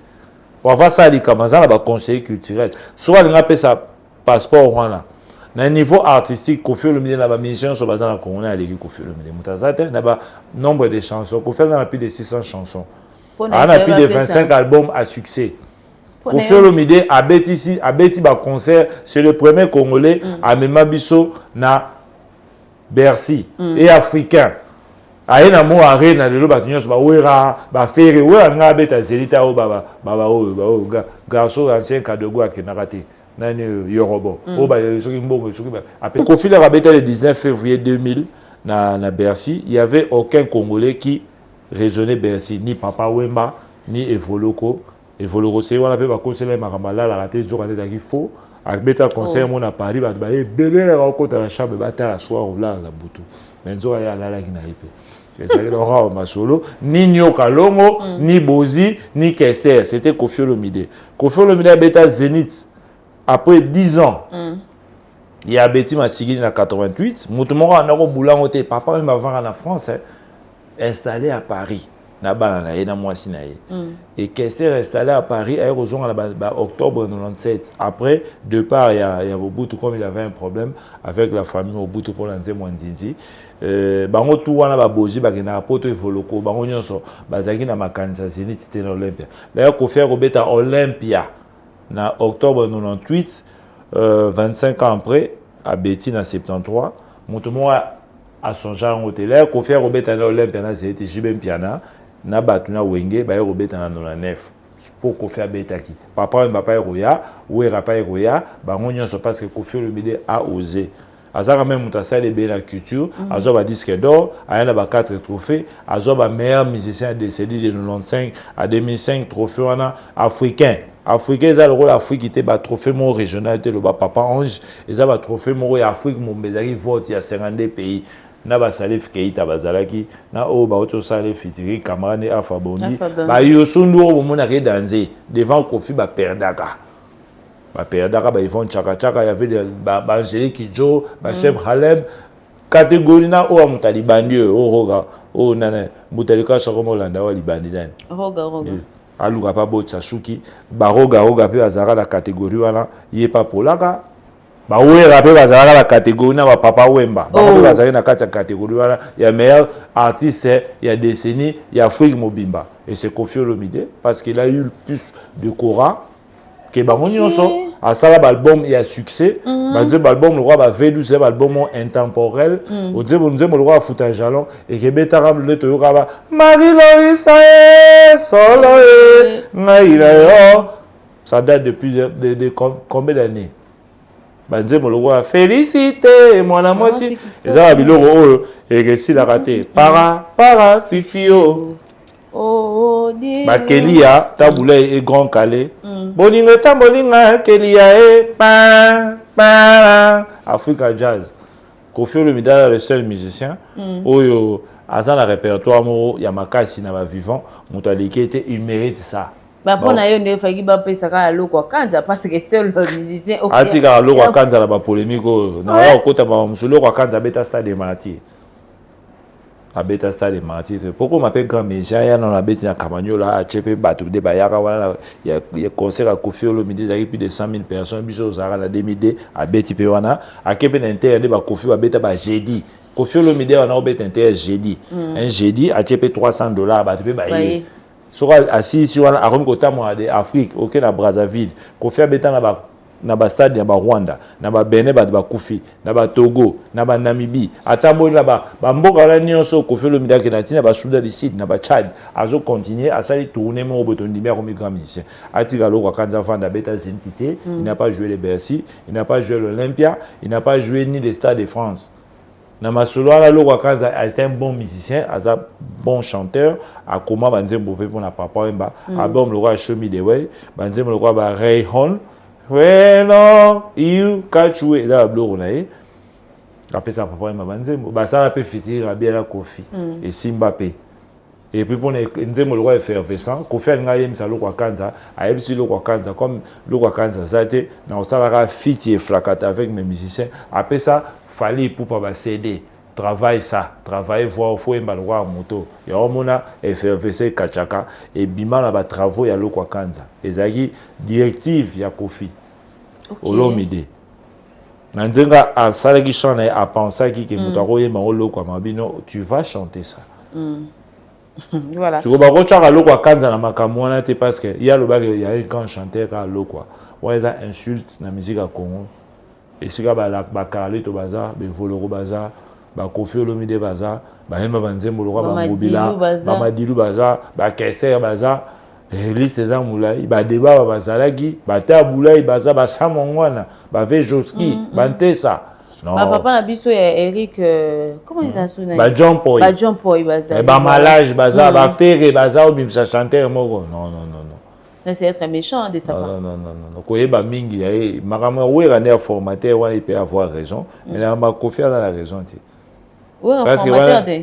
Pour avoir ça, il commence à avoir conseiller culturel. Soit il a appelé ça passeport voilà. Dans un niveau artistique, Kofi Olomide n'a pas mission sur base dans la Congo à l'équipe Kofi Olomide. Moutazate n'a pas nombre de chansons. Kofi a plus de 600 chansons. On a plus de 25 albums à succès. Kofi Olomide a bêti ba concert, c'est le premier Congolais à Memabiso na Bercy et africain. Aye na mo arena lelo batinyo ba wera ba fere wera nga beta zelita o baba garçon ancien kadogo akinakati nani yorobo o ba soki mbongo soki ba après Kofi la beta le 19 février 2000 na Bercy, il y avait aucun Congolais qui raisonnait Bercy, ni Papa Wemba ni Evoloko c'est on appelle ba conseiller makamala la raté zo raté qui faux avec beta conseil mon à Paris ba belé la rencontre à la chambre bata la soir là la butu menzo ya la qui na ipé. C'est Laurent Masolo, ni Nyoka Longo, ni Bozi, ni Kester. C'était Kofi Olomide. Kofi Olomide a bêta Zénith. Après 10 ans, il y a Betty Massigini en 88. Moutoumora en Euro Boulan, papa même avant en France, installé à Paris. Et Kester installé à Paris, à octobre 97. Après, de part, il y a Obutu, comme il avait un problème avec la famille Obutu pour l'anze Mwandindi. Bango tout wana ba boji ba kena poto evoloko bango nyonso bazaki na makanisa Zénith c'était na Olympia. D'ailleurs Kofi Robeta Olympia na octobre 98 25 ans après à Betty na 73 mutumo a son genre hôtel Kofi Robeta na Olympia na c'était Jibem Piana na batuna wenge ba Robeta na 99 pour Kofi Betaki. Papa et papa Roya ou Rapa Roya bango nyonso parce que Kofi Olomide a osé. Azara même Moutassal et la culture, Azoba disque d'or, Ayana ba 4 trophées, Azoba meilleur musicien décédé de 95 à 2005 trophée africain. Africain, ils ont le rôle Afrique qui était le trophée mon régional, le Papa Ange, ils ont le trophée mon Afrique, mon bézari vote, il y a 52 pays. Na ba Salif Keita bazalaki na o ba auto Salif Fitiri camarade Alpha Bondi ba yosundu o mona ke danser devant Kofi ba perdaka ils vont tchaka tchaka, il y avait ba Angélique Kidjo ba chef Haleb catégorie na o amutali bandi o roga o nana mutalika soko landa wa libandi dan roga aluka pa botsa suki ba roga pe azara la catégorie wana yé pas polaka ba wera pe bazala la catégorie na ba Papa Wemba ba ko bazala na kati ya catégorie wana ya meilleur artiste ya décennie ya Afrique Mobimba et c'est Koffi Olomide parce qu'il a eu plus de Kora que ba monyoso a sala album et a succès ba dire album le roi ba velu c'est album intemporel au dire bon le roi futa jalon et que betaram le to ba Marie Loïsa solo ngaira yo ça date depuis de combien d'années. Banze mologo félicité mon amour si ezala biloko oyo ekesi la raté para fifio Kelia tabula et grand calé bolinga tambolinga Kelia e pa Africa Jazz Koffi Olomide le seul musicien oyo aza la répertoire mo ya makasi na ba vivant moto aliki était il mérite ça. Pour na yo ne faki ba pesa ka loko kanza parce que seul le musicien OK. Ati ka loko kanza la ba polémique na wa kota ba musolo ko kanza beta stade martyr. A beta stade martyr. Pourquoi m'appelle grand média ya na beta na Kamanyola a chepe batu de ba yaka wana ya concert à Koffi Olomide il y a plus de 100 000 personnes biso zara la 2002 a beti pe wana a kepe na inter de ba Koffi ba beta ba jeudi. Koffi Olomide wana o beta inter jeudi. Un jeudi a chepe $300 ba te pe ba yé. Sora assis sur a comme côté moi de Afrique OK na Brazzaville Koffi abeta na ba stade ya ba Rwanda na ba Benin ba Koffi na ba Togo na ba Namibie atambo na ba mboka la nyonso Koffi Olomide ke na tina ba Soudan du Sud na ba Tchad azo continuer à sali tourner mon botondi bien comme grand musicien atika loko kanza fanda beta identité il n'a pas joué les Bercy il n'a pas joué l'Olympia il n'a pas joué ni les Stades de France. Namasoloa Loko Kanza est un bon musicien, un bon chanteur. À comment Banzembo pour na Papa Wemba, album le roi Show Me the Way, Banzembo le roi ba Ray Hon, When you catch way là bleu on a. Après ça Papa Wemba Banzembo, ba ça la peut fêter la bien la Koffi et Simbape. Et puis pour Nzembo le roi effervescent, Koffi ngayem sa Loko Kanza, a ebsi Loko Kanza comme Loko Kanza ça était na osala fit et flacata avec mes musiciens. Après ça fallait pour pas céder travaille voir faut un balwa moto ya omona effervescer kachaka et bima na ba travaux ya Loko Kanza ezaki directive ya Koffi Olomide nanzenga a salaki chana a penser ki moto akoyema Loko mabino tu vas chanter ça voilà tu vas rechoka Loko Kanza na makambo wana te parce que il y a un grand chanteur ka Loko ouais ça insulte na musique à Congo. Et si ba Carlito baza, be Voloro baza, ba Koffi Olomide baza, ba Hemba Banzembo le roi ba Mobila, ba Madilu baza, ba Kesser baza, liste za mulai, ba Deba bazalaki, ba Tabulai baza, ba Samongwana, ba Vejoski, ba Ntesa. Non. Ba papa na biso ya Eric comment il s'appelle? Ba John Poy baza. Ba Malage baza, ba Ferre baza ou bimsa chanteur moko. Non. C'est être méchant de sa part. Non. Koyeba mingi ya makama wera ne formateur wana il peut avoir raison mais na ma Koffi a la raison ti. Oui, formateur de.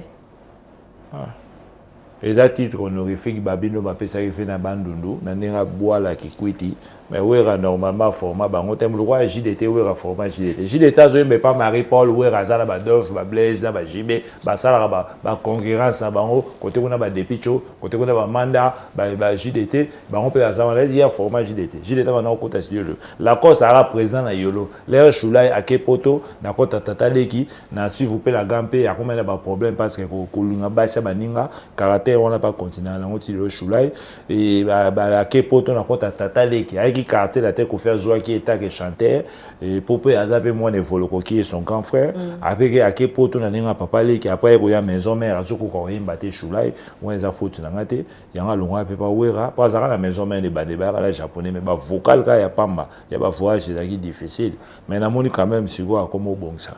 Les titres honorifiques babino ba pesa fait na bandundu na nenga boala ki kwiti mais wera normalement format bango tem le roi JDT wera format JDT zo mais pas Marie-Paul wera zala ba Dolph ba Blaise na ba JB ba sala ba concurrence na bango côté kuna ba Depicho côté kuna ba Manda ba JDT bango pe za wana ya format JDT ba na kota studio la cause sera présent na yolo l'air choulai akepoto na kota tataleki na s'il vous plaît la gampe ya comme na ba problème parce que ko lunga ba baninga caractère chanteur on n'a pas continué là on tire le choulai et bah ke poto na kota tata leki avec quartier la tête ko faire joie qui est que chanteur et popé azape moi ne volo qui est son grand frère avec ke poto na ninga papa leki après ko ya maison mère azuko ko yimba te choulai on les a foutu na ngate yanga longa pe pa wera pas à la maison mère de badeba la japonais mais ba vocal ka ya pamba ya ba voyage c'est difficile mais na moni quand même si quoi comme au bon ça.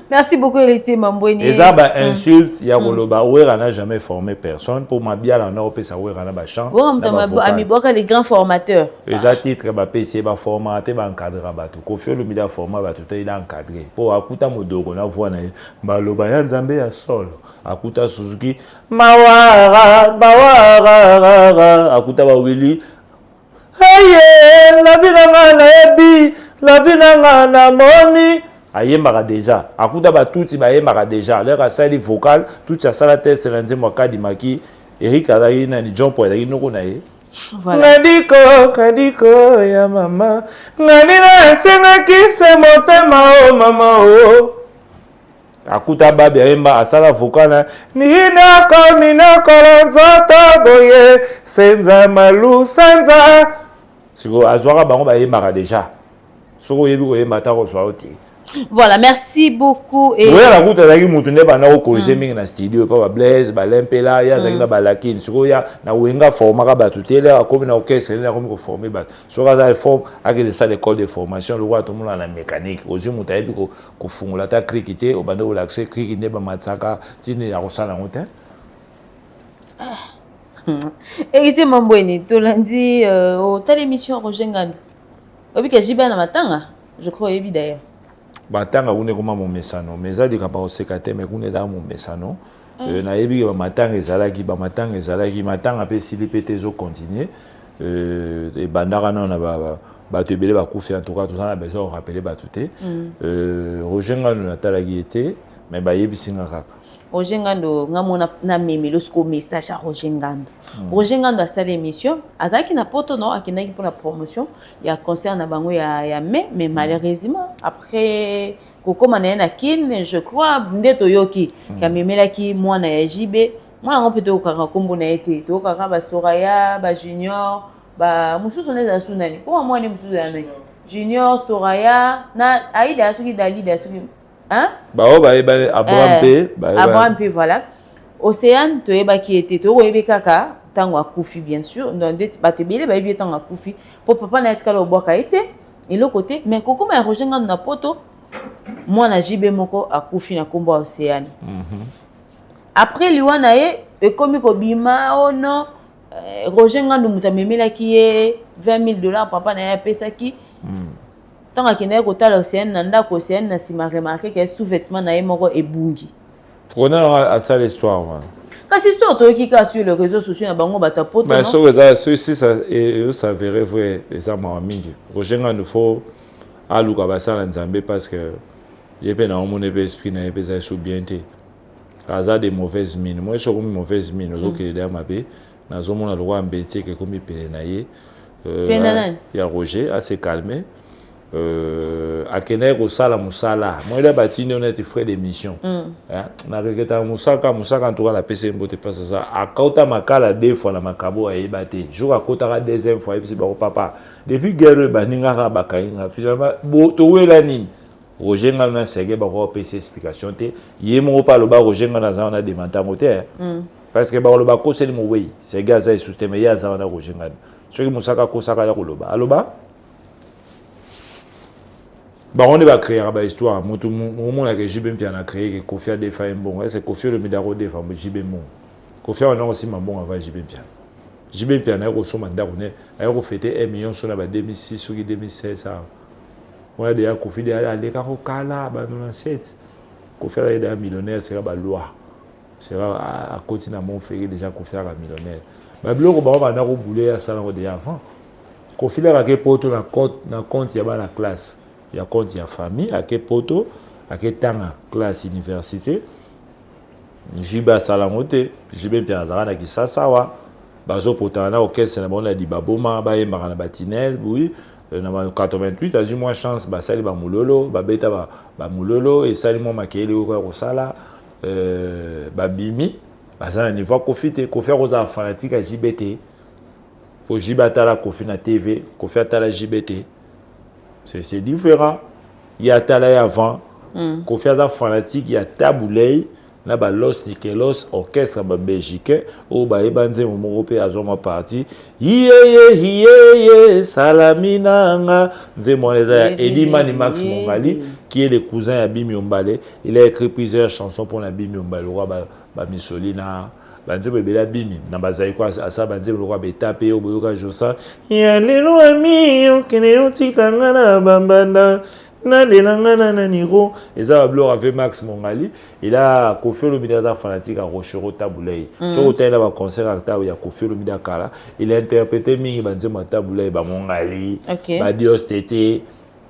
Merci beaucoup, Héritier Mambweni. Et ça, insulte, il y a on n'a jamais formé personne. Pour ma bien, on a opé ça, on a champ. Les grands formateurs. Et ça, titre, PC, formaté, encadré, Kofi le mida format, tout est encadré. Pour Akuta Modogo, on a vu, Balobayan Zambé à sol. Akuta Suzuki, Mawara, Akuta Wili. Aye, la vie n'a pas moni. Ayemaka déjà akuta ba tuti ba yemaka déjà leur asali vocal tout ça sala test lanze mwaka di maki Eric Azali na ni John Paul noko na ye voilà kadiko ya mama ngani na senga kise motema o mama o akuta ba yemba asala vocal ni na kolonzota boye senza malu senza siko azwaka bango ba yemaka déjà soko yebi ko yemba ta ko swauti. Voilà, merci beaucoup. Et oui, la route avec Moutoune, bah na corriger mingi na studio, pas Blaise, bah l'empela, ya zaki na balakin, sur ya na wenga forma ba tout est là, comme na orchestre, là comme former bah. Sur ça forme avec les salles d'école de formation, le roi tout le monde la mécanique. Aujourd'hui Moutaï ko fungula ta criqueté, au bando l'accès criqueté ba matsaka, tini la rosala ngotin. Héritier Mambweni, tu l'as dit au telle émission Roger Ngandou. Obi que jiba na matanga, je crois évidemment d'ailleurs. Batanga une comme mon mesano mais ça dit pas au secrétaire mais une dans mon mesano na yebi ba matanga ezalaki matanga pe sili pété zo continuer et bandara non ba te belé ba kufi en tout cas tout ça na besoin de rappeler ba touté Roger Ngandou na talaki été mais ba yebi singa kaka Roger Ngandou ngamona na meme lorsqu'au message à Roger Ngandou Roger Ngandou a sa émission azaki na poto non akinaki pour la promotion il y a concert na bango ya mais malheureusement après kokoma na kin je crois ndeto yoki kamemelaki mwana ya JB mwana ngo peut okaka kombo na été to okaka ba Soraya ba Junior ba mususu neza sunani pour moi ne mususu ya nani Junior Soraya na aida asuki Dalida asuki hein Abraham P voilà Océane to ebaki été to ebekaka tango akufi bien sûr donc bato bele ba ebi tango akufi po papa na etikala obwaka été et le côté mais kokoma ya Roger Ngandou na poto mwana JB moko akufi na kombo Océane après liwana ye ekomi ko bima ono Roger Ngandou mutamemelaki ye $20,000 papa na ya pesaki tant qu'il y a côté l'océan nanda océan na si ma remarqué que sous-vêtement na moko ebungi on a ça l'histoire quand c'est histoire toi qui sur les réseaux sociaux na bango bata poto mais ceci ça et ça verrait vrai et ça m'a mingi Roger Ngandou faut aluka basala nzambe parce que yepé na mon esprit na yepé ça sous bien té kaza de mauvaises mines moi je suis comme mauvaise mine donc il est ma bé na zo mona le roi mbétier que comme il na ye il y a Roger assez calmé akene ko sala musala moi là batine on était frère d'émission na reketa musaka en tout cas la PC mbote pas ça akauta makala deux fois na makabo ayebate jour akota deuxième fois et puis ba papa depuis guerre baninga ba kainga finalement bo to wela nini Roger Ngandou na sege ba ko PC explication te yemo pa lo ba Roger Ngandou na na demanda moteur parce que ba lo ba ko seli mo wey sege za système ya za na Roger Ngandou ce qui musaka ko saka ya ko lo ba aloba bah on va créer une histoire moi tout moment là que JB Mpiana a créé que Kofi a défait bon c'est Kofi le midaro défend JB mon Kofi on a aussi ma bon avant JB Mpiana JB Mpiana a reçu mandat on est a reflété 1 million sur la 2006 ou 2016 ça on a déjà Kofi de aller ka kala ba 97 Kofi est déjà millionnaire c'est la loi c'est à continuer à mon faire déjà Kofi a millionnaire bah bloco ba on a rebouler à ça déjà avant Kofi là que poto na compte ya ba la classe il y a compte, il y a famille, à quel poto, à quel temps, classe, université. Jiba Salamote, Jibe Piazara, qui s'assawa, Bazo Potana, ok, c'est la bonne, dit Baboma, Baye Marana Batinel, oui, en 88, a eu moins chance, Basali Bamoulolo, Babeta Bamoulolo, et Salimo Makele, Rosala, Babimi, baza na niveau Kofi te Kofi akoza fanatique à JBT pour JBT la Kofi na TV Kofi atala JBT c'est différent il y a tala avant Kofi aza fanatique il y a Taboulay na ba Los Nikelos orchestre ba belgique o ba ebanze mo pe azoma parti yeye salamina nga nze moneza Eddie Mani Max Mongali qui est le cousin à Bimi Ombale il a écrit plusieurs chansons pour la Bimi Ombale roi ba Missolina banze bebela Bimi na bazai kwa asa banze roi betape o boyoka josa ya lelo ami okene otikanga na bambanda na delangana na niro eza blo avec Max Mongali il a Kofi Olomide fanatique à Rochero Taboulay so hôtel ba concert acta ya Kofi Olomide kala il a interprété mingi banze ma Taboulay ba Mongali ba Dios Tete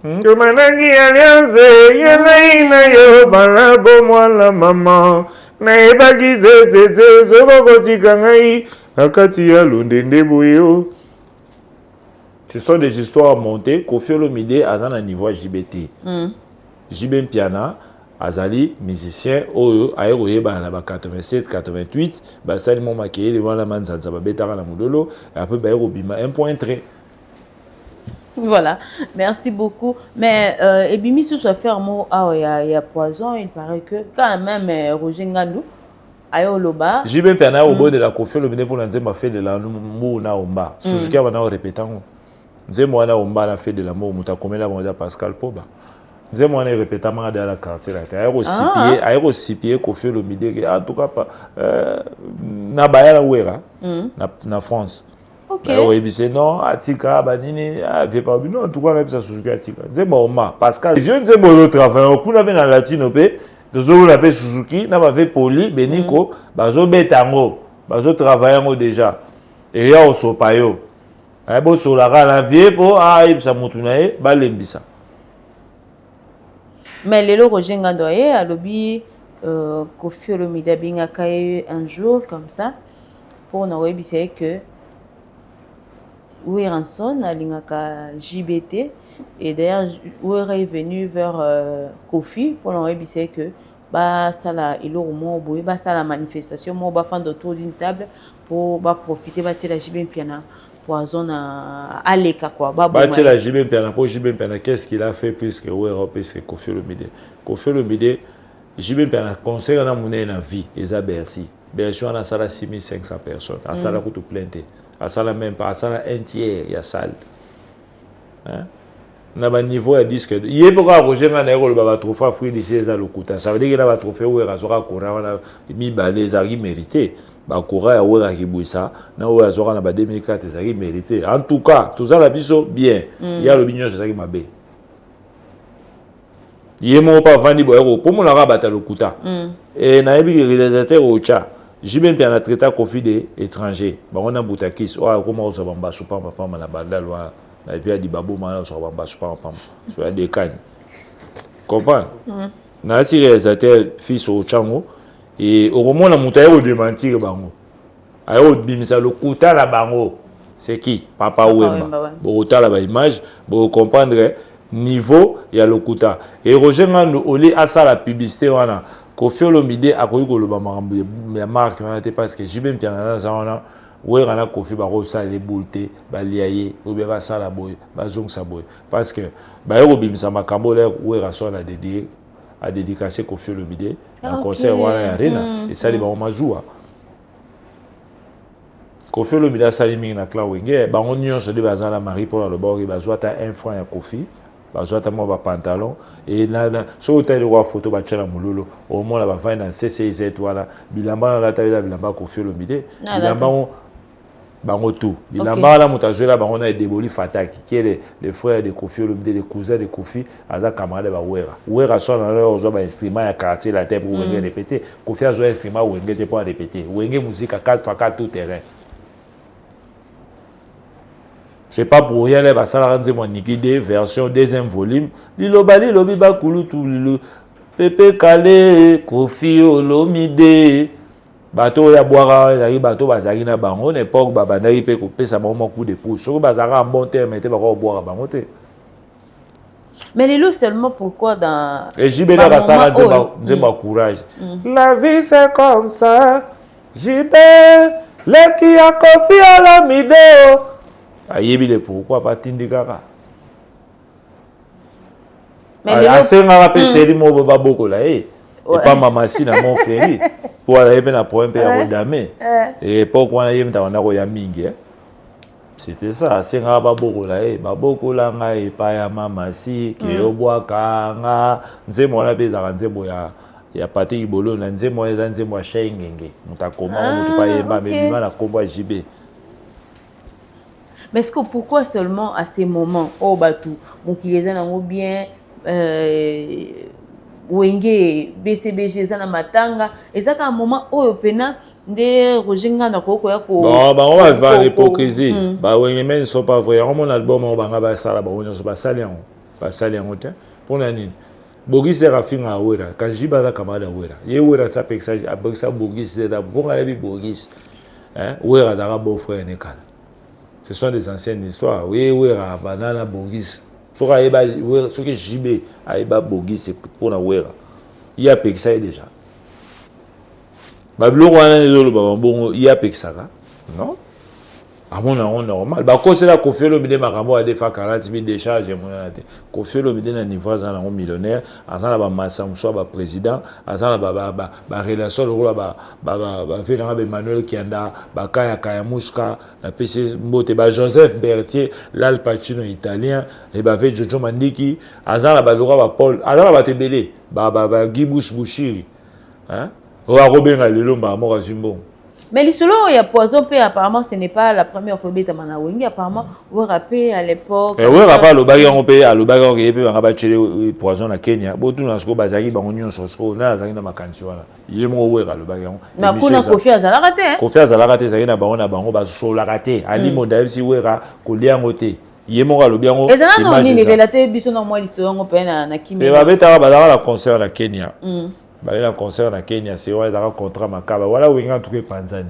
Ndomanangi alliance yena yo balabo mwana mama na ebaki tete soko kotika ngai akati ya londende boyo. Ce sont des histoires montées. Kofi Olomide a un niveau JBT. JB Piana, Azali, musicien, Oyo, Aéroé, Banaba 87, 88, Basali Momaké, les Wana Manzanza, Betara la Moudolo, et après Baïro Bima, un point très. Voilà, merci beaucoup. Mais Ebimi sous ce fermo, il y a poison, il paraît que quand même Roger Ngandou, Ayoloba. JB Piana au bout de la Kofi Olomide pour l'anzer m'a fait de la Mouna Omba. Suzuki a maintenant répété. Nze mwana omba na fait de l'amour muta komela bonza Pascal Poba. Nze mwana répéta ma dans la quartier là. Aéro sipier Kofi Olomide en tout cas pas na bayala wera na France. OK. Oui, c'est non atika banini avait pas non en tout cas même ça Suzuki atika. Nze moma Pascal. Je nze mo travail kuna na latino pe dozo la pe Suzuki na ba fait poli Beniko bazo betango bazo travailler ngo déjà. Et ya osopayo. Abo solara la vie pour ça mutunae balembisa. Mais les Roger Ngandoye a lobby Kofi Olomide binga kaye un jour comme ça pour na webisé que Ranson a lingaka JBT et d'ailleurs est venu vers Kofi pour na webisé que ba sala ilo mo boye ba sala manifestation mo ba fan autour d'une table pour ba profiter ba la JB Piana. Poison à Aleka quoi. Bache la JB Piana pour JB Piana qu'est-ce qu'il a fait plus que Europe c'est Kofi Olomide. Kofi Olomide JB Piana concert na monnaie na vie eza Bercy. Bercy on a ça 6500 personnes. À ça la coûte plainte. À ça la même pas à ça un tiers il y a salle. Hein? Na ba niveau ya disque. Yé pourquoi Roger Ngandou le baba trophée fruit d'ici dans le Kuta. Ça veut dire qu'il a ba trophée où Razora Kora na mi balé zari mérité. Bakura ya wera kibwisa na oya azora na ba 2004 ezaki mérité en tout cas tout ça la biso bien ya le bignon ezaki mabe yemo pa vandi boyero pour la rabata lokuta et na yebi réalisateur ocha JB Piana traita Kofi de étranger ba on a butakis o akoma o sabamba supa papa na banda loi na via di babo mana o sabamba supa papa so ya dekani comprendre na si réalisateur fils o chango et au moment où on a démentir bango ayo bimisa lokuta la bango c'est qui Papa Wemba bon ta la image pour comprendre niveau ya lokuta et Roger Ngandou oli à ça la publicité wana Kofi Olomide akoyi ko loba makambo ya marque wana te parce que JB Piana za wana wera na Kofi ba ko ça les boulte ba liaye ou bien ba ça la boy ba zong sa boy parce que ba yo bimisa makambo là wera so la dédié a dédicacé Kofi Olomide un concert wana arena et ça les ba on joue Kofi Olomide ça limi na clan wenge ba on nyonso de bazala mari pour le bord ba zo ta un franc ya Kofi ba zo ta mo ba pantalon et là so hôtel roi photo ba tchala mulolo au moins la ba va dans CCZ voilà bilamba la ta bilamba Kofi Olomide bilamba bango tout bilamba la mutazola ba on a déboli Fataki qui est le frère de Kofi Olomide le cousin de Kofi aza camarade ba wera so na leur zo ba instrument ya quartier la tête pour wenge répéter Kofi a zo instrument wenge te pour répéter wenge musique à 4x4 tout terrain. C'est pas pour rien les basala ranze mon nikide version deuxième volume lilobali lobi ba kulu tout lilo Pepe Kale Kofi Olomide bato ya boira ya bato bazaki na bango n'époque babandaki pe ko pesa bango coup de pouce so bazaka en bon terme était ba ko boira bango te mais les loups seulement pourquoi dans et JB la basala nzemba courage la vie c'est comme ça JB leki ya Koffi Olomide ayebi le pourquoi pas tindikaka asenga pe seri mo ba bokola et pas mamasi na mon ferry pour aller na point pe ya kodame et pourquoi na yemta wana ko ya mingi c'était ça asenga ba bokola ba bokola nga e pa ya mamasi ke obwaka nga nzemo na peza ka nzemo ya pati ibolo na nzemo eza nzemo ya shengenge mutakoma mutu pa yemba mais na kombo JB. Mais est-ce que pourquoi seulement à ces moments oh batu mon qui les a bien wenge BCBG za na matanga ezaka un moment oyo pena nde rojenga na koko ya ko ba on va voir l'hypocrisie ba wenge men sont pas vrai on mon album on banga ba sala ba on so ba salian te pour nani Bogis est rafinga wera quand jiba za kamada wera ye wera ça peksa aboksa Bogis da bonga la bi Bogis hein wera da beau frère ne kala. Ce sont des anciennes histoires oui wera banana Bogis soka eba wera soki jibe aiba Bogis c'est pour na wera il y a peksa déjà bablo wana ezolo baba bongo il y a peksa non à mon on normal ba ko c'est la Koffi Olomide makambo a defa 40 000 décharges monate Koffi Olomide na niveau za na millionnaire azana ba masamso ba président azana ba relation lo ba fait na ba Emmanuel Kianda ba kaya muska na PC mbote ba Joseph Berthier l'Al Pacino italien et ba fait Jojo Mandiki azana ba droit ba Paul azana ba tebele ba Guy Bushiri hein o a robenga lelo ba mo ka zimbo. Mais les solos, il y a poison P, apparemment, ce n'est pas la première fois que Manawengi, apparemment, vous rappelez à l'époque. Oui, rappelle le bagage on paye, le bagage qui est payé, on a battu le poison à Kenya. Bon, tout dans ce que Bazari, Bangonio, Sosco, on a Zari dans ma cantion. Il est mon oué, le bagage. Mais à quoi on a Koffi Azalaraté? Koffi Azalaraté, Zari n'a pas on a Bango, Basso, la raté. Ali Modaïb, si ouéra, Kolia Moté. Il est mon le bien. Et ça n'a ni relaté, bisous dans moi, l'histoire, on peut na Kimi. Et va mettre la concert à Kenya. Bale na concert na Kenya c'est ouais dans contrat makaba voilà où il y a tout que Panzani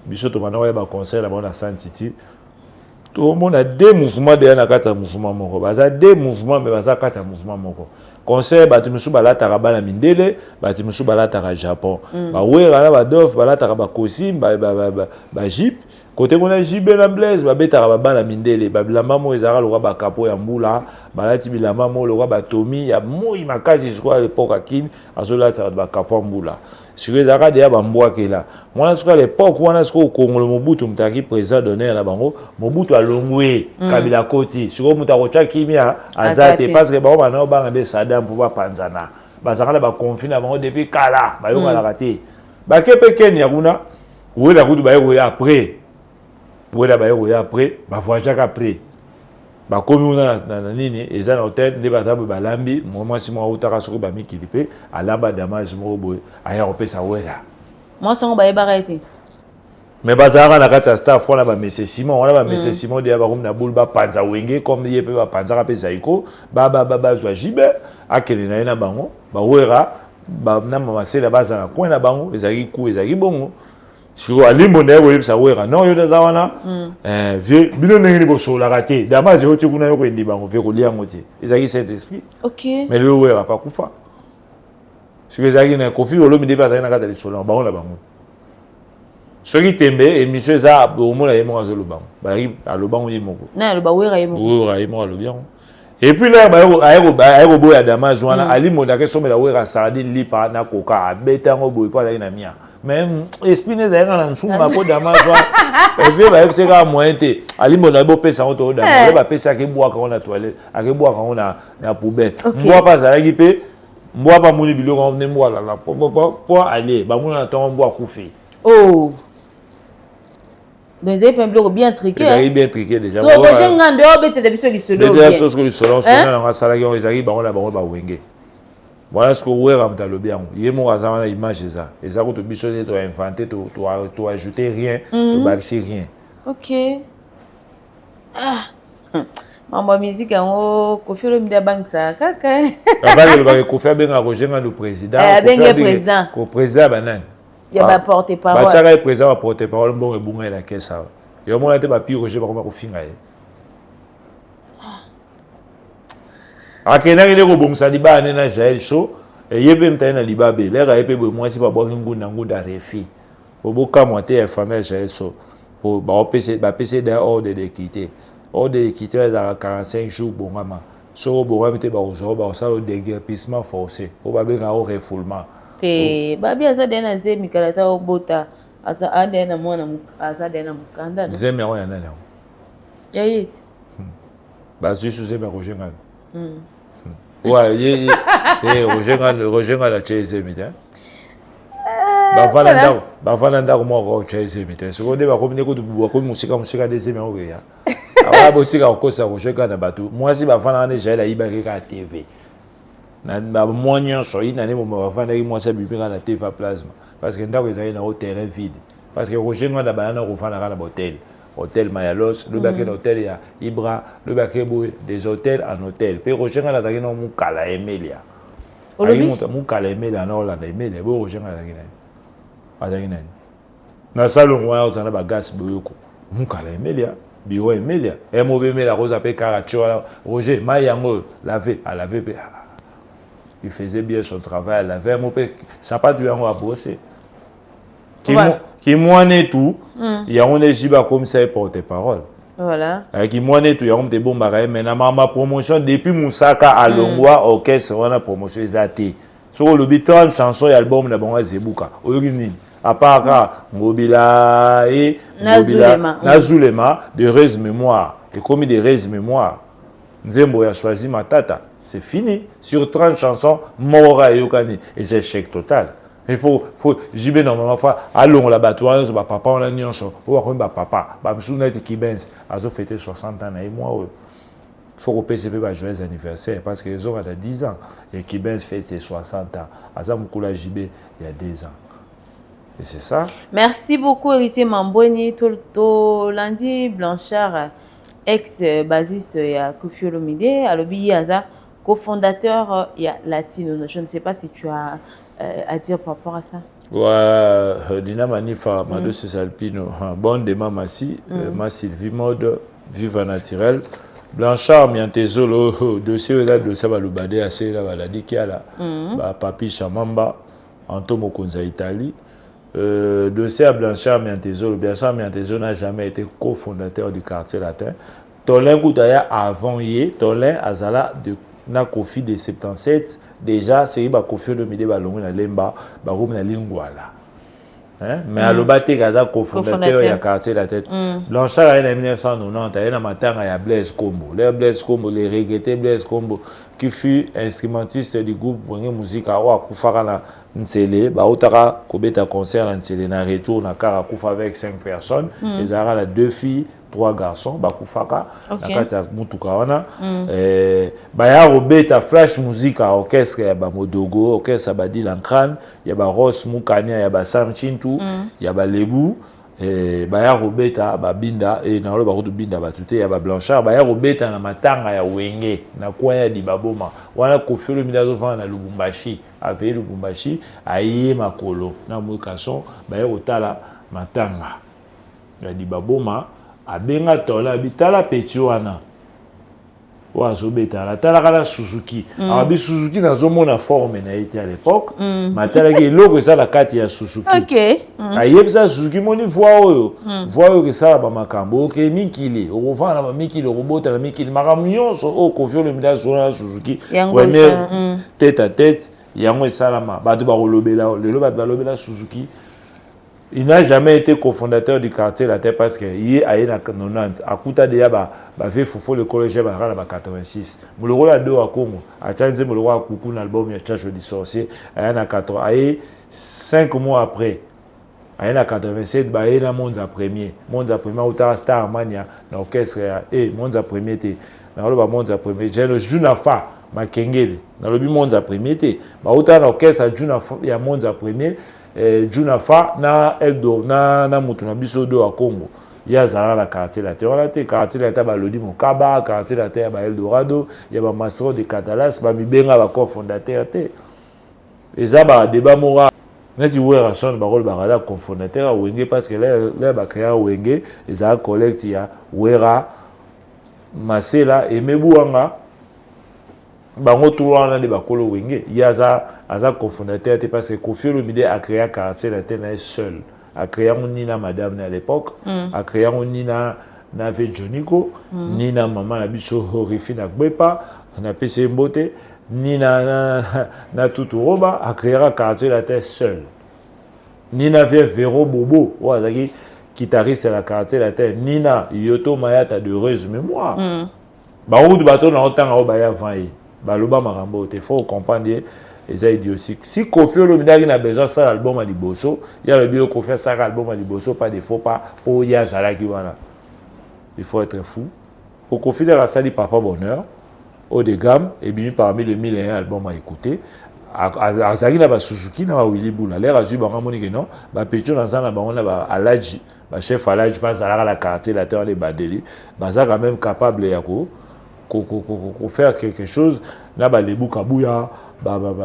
biso to bana ouais ba concert là na Santiti tout le monde a deux mouvements derrière na kata mouvement moko baza deux mouvements mais baza kata mouvement moko concert ba tumusu balata ka bana mindele ba tumusu balata ka Japon ba ouais là ba dof balata ka ba kosim ba jeep côté qu'on a JB la Blaise ba beta ba bana mindele ba bilamba mo ezara lo ba kapo ya mbula balati bilamba mo lo ba Tomi ya moi makazi je crois à l'époque akine azola ça ba kapo mbula sur les arades ya ba mboa kela moi à l'époque on a ce au Congo le Mobutu mtaki président d'honneur la bango Mobutu a longwe Kabila Koti sur mutako cha kimia azate parce que ba ba na ba ngbe Saddam pour ba panzana ba zakala ba confine bango depuis kala ba yo la raté ba kepe Kenya kuna ou la route ba yo après voilà ba yo après ba voyage après ba komi na nini eza na hôtel de ba tabu ba lambi moment si mo utaka soko ba mikilipe alamba damage mo boy aya opesa wela moi songo ba ebarete mais bazara na kata staff fona ba Messe Simon on a ba Messe Simon de ba comme na boule ba panza wenge comme yepe ba panza ka pesa iko ba zwa jibe akele na ina bango ba wera ba na mama sela bazana ko na bango ezaki ku ezaki bongo sur alimo na yo yebisa wera non yo daza wana vieux bino nengi bo so la raté dama zero ti kuna yo ko ndi bango ve ko lia ngoti ezaki cet esprit OK mais le wera pas kufa sur ezaki na Koffi Olomide ba zaki na kata lisolo bango la bango soki tembe émission za au moins la yemo azolo bango ba alo bango yemoko na lo ba wera yemo alo bien et puis là ayeko boya dama zwana alimo na ke somela wera sardine lipa na koka beta ngo boy pa na mia même esprit ne zaina na nsuma ko dama zwa et puis ba c'est ka moyenté alimo na bo pesa auto dama ba pesa ke boa ka na toilette ake boa ka na poubelle mboa pa za ki pe mboa pa muni biloko ne mboa la po aller ba muna na ton mboa kufi oh donc des blocs bien triqués bien triqués déjà so ko jenga ndo be télévision li solo bien déjà chose que li solo na nga sala ki on ezaki ba on ba wenge voilà ce que wera mtalo bien yemo azama na image ça et ça ko to biso to inventer to ajouter rien to bâtir rien OK mambo musique en Koffi Olomide bank ça kaka ba le ba Koffi benga ko jenga le président ko président banane il y a ba porte-parole ba tshaka président ba porte-parole bon ebunga la caisse ça yo mona te ba pire je ba ko finga ye akena ngile ko bomsa libane na Jael show et yebe mtana libabe lera yepe bo mwasi ba bwa ngunda refi Au beau cas, moi, t'es famille, j'ai ça. Pour PC d'un ordre d'équité. Ordre d'équité, il y a 45 jours, bon, maman. Sur le bon, il y a ça, le déguerpissement forcé. Au bas, il y a un refoulement. Te babi aza dena ze mikalata obota asa adena mwana asa dena mukanda. Zeme ya yana leo. Ya yiti. Basu sous me rojenga. Ouais, te rojenga la cheze mita. Bafana ndako moko cheze mita. Sekonde ba komine ko dubu ko musika de zeme o ya. Aba botika okosa rojenga na batu. Moi si bafana ne jela ibaki ka TV. Na moyen so ina ne mo bafana ki moi sa bibika na TV plasma parce que ndako ezali na terrain vide parce que rojenga na bana ko fana na hotel. Hôtel Mayalos, le baquet d'hôtel ya Ibra, le baquet des hôtels en hôtel. Puis Roger a d'ailleurs mon Kala Emelia. Mon Kala Emelia non la Emelia. Bon Roger a d'ailleurs. Na salon wa on a bagas boyoko. Mon Kala Emelia, bio Emelia. Et mauvais Emelia Rose appelle Caracho Roger Mayango laver à laver. Il faisait bien son travail, il avait mon père, ça pas du à bosser. Qui moine tout, il y a un égiba comme ça porte-parole. Voilà. Qui moine tout, il y a un des bons barils. Mais ma promotion, depuis Moussaka à Longwa, orchestre, on a promotion exacte. Sur le bitan, chanson et album, la bonne Zebuka. À part Mobila et Nazulema, de res mémoire. Et comme des res mémoire, Nzembo a choisi ma tata. C'est fini. Sur 30 chansons, Mora et Yokani. Et c'est échec total. Il faut jibe normalement allons là-bas toi papa on a nyonso ou quoi papa ba msuna ti kibens azo fêter 60 ans et moi faut au PCP ba joyeux anniversaire parce que ils ont 10 ans et kibens fête ses 60 ans aza mukula jibe il y a 2 ans et c'est ça. Merci beaucoup Héritier Mamboni to lundi Blanchard ex basiste ya Koffi Olomide alobi aza cofondateur ya Latino. Je ne sais pas si tu as à dire par rapport à ça. Ouais, Dina Manifa, Mado Cesalpino, bon de Mamassi, ma Sylvie Mode, Viva Naturel, Blanchard, Miantezolo, dossier là de Sabalubade, assez la maladie qui a là, Papi Chamamba, Antomo Konza Italie, dossier à Blanchard, Miantezolo, Blanchard, Miantezolo n'a jamais été cofondateur du quartier latin. Tolin Goudaya avant hier, Tolin Azala de Nakofi de 77. Déjà, c'est ba Koffi Olomide ba longo na lemba ba room na lingwala. Hein? Mais à l'obate gaza cofondateur ya quartier la tête. Blanchard en 1990, il y a matanga ya Blaise Kombo. Les Blaise Kombo, les regrettés Blaise Kombo qui fut instrumentiste du groupe Wenge Musique à Kufara na Ntsele, ba otaka kobeta concert na Ntsele na retour na Kara Kufa avec 5 personnes. Les ara 2 filles 3 garçons bakufaka na kati ya mutuka wana ba ya robeta flash musique à orchestre ya ba Modogo orchestre ba Dilankran ya ba Ross Mukania ya ba Sam Chintu ya ba Lebu ba ya robeta ba Binda et na ba rodo Binda ba tuté ya ba Blanchard ba ya robeta na matanga ya Wenge na kwaya di baboma wana Koffi Olomide azofana na Lubumbashi avec Lubumbashi aye makolo na mukason ba ya otala matanga ya di baboma abenga tola bitala pechiwana wa zobeta la tala kala Suzuki abi Suzuki nazomona forme na été à l'époque matala ki logo ça la kati ya Suzuki ayebisa Suzuki moni voix oyo que ça ba makambo ke mikili ovana ba mikili robota na mikili makamnyonso o Koffi Olomide zona Suzuki premier tête à tête yango esalama ba ba kolobela lelo ba balobela Suzuki. Il n'a jamais été cofondateur du quartier latin parce qu'il a eu 90. À Kouta de Yaba, fait Fofo le collège à 86. Le rôle à deux à Congo, à Tchanzé, le roi à Koukou, l'album Il y a Tchancho du sorcier, à 80. Et 5 mois après, à 87, il y a Monza premier. Monza premier, au Star Armania, l'orchestre, et Monza premier, dans le Monza premier. J'ai le Junafa, Makengele, dans le Monza premier, autant l'orchestre, il y a Monza premier. Junafa na Eldo na mutu na biso do a Congo ya zara la quartier la terre te quartier la taba lodi Mokaba quartier la terre ba Eldorado ya ba Mastro de Catalas ba mibenga ba cofondateur te ezaba débat mora neti wera son ba rôle ba rada cofondateur Wenge parce que là ba créer Wenge ezaba collect ya wera Masela et Mebuanga bango tout wana de bakolo Wenge yaza aza cofondateur parce que Koffi Olomide a créé quartier la terre seul a créé un Nina madame à l'époque, a créé un Nina Nave Joniko, Nina maman na biso Horifine Akbepa, on a PC Mbote, Nina na Tuturoba, a créé un quartier la terre seul. Nina vient Véro Bobo, ouazaki guitariste à la quartier la terre, Nina Yoto Mayata de heureuse mémoire. Baoud bateau na autant au baya vanyi, baloba marambo, il faut comprendre. Et ça dit aussi, si Kofi Olomide a besoin de ça l'album à Liboso, il y a le bio Kofi ça l'album à Liboso, pas de faux pas, oh il y a ça qui va là. Il faut être fou. Pour Kofi de la salle Papa Bonheur, haut de gamme, et bien parmi les 1001 albums à écouter, à Zagi na ba Suzuki na ba Willy Boula, l'air azul ba ramoni que non, ba Pecho dans ça na ba on a ba Aladji, ba chef Aladji pas à la quartier la terre des Badeli, ba ça quand même capable ya ko faire quelque chose, na ba Lebu Kabuya.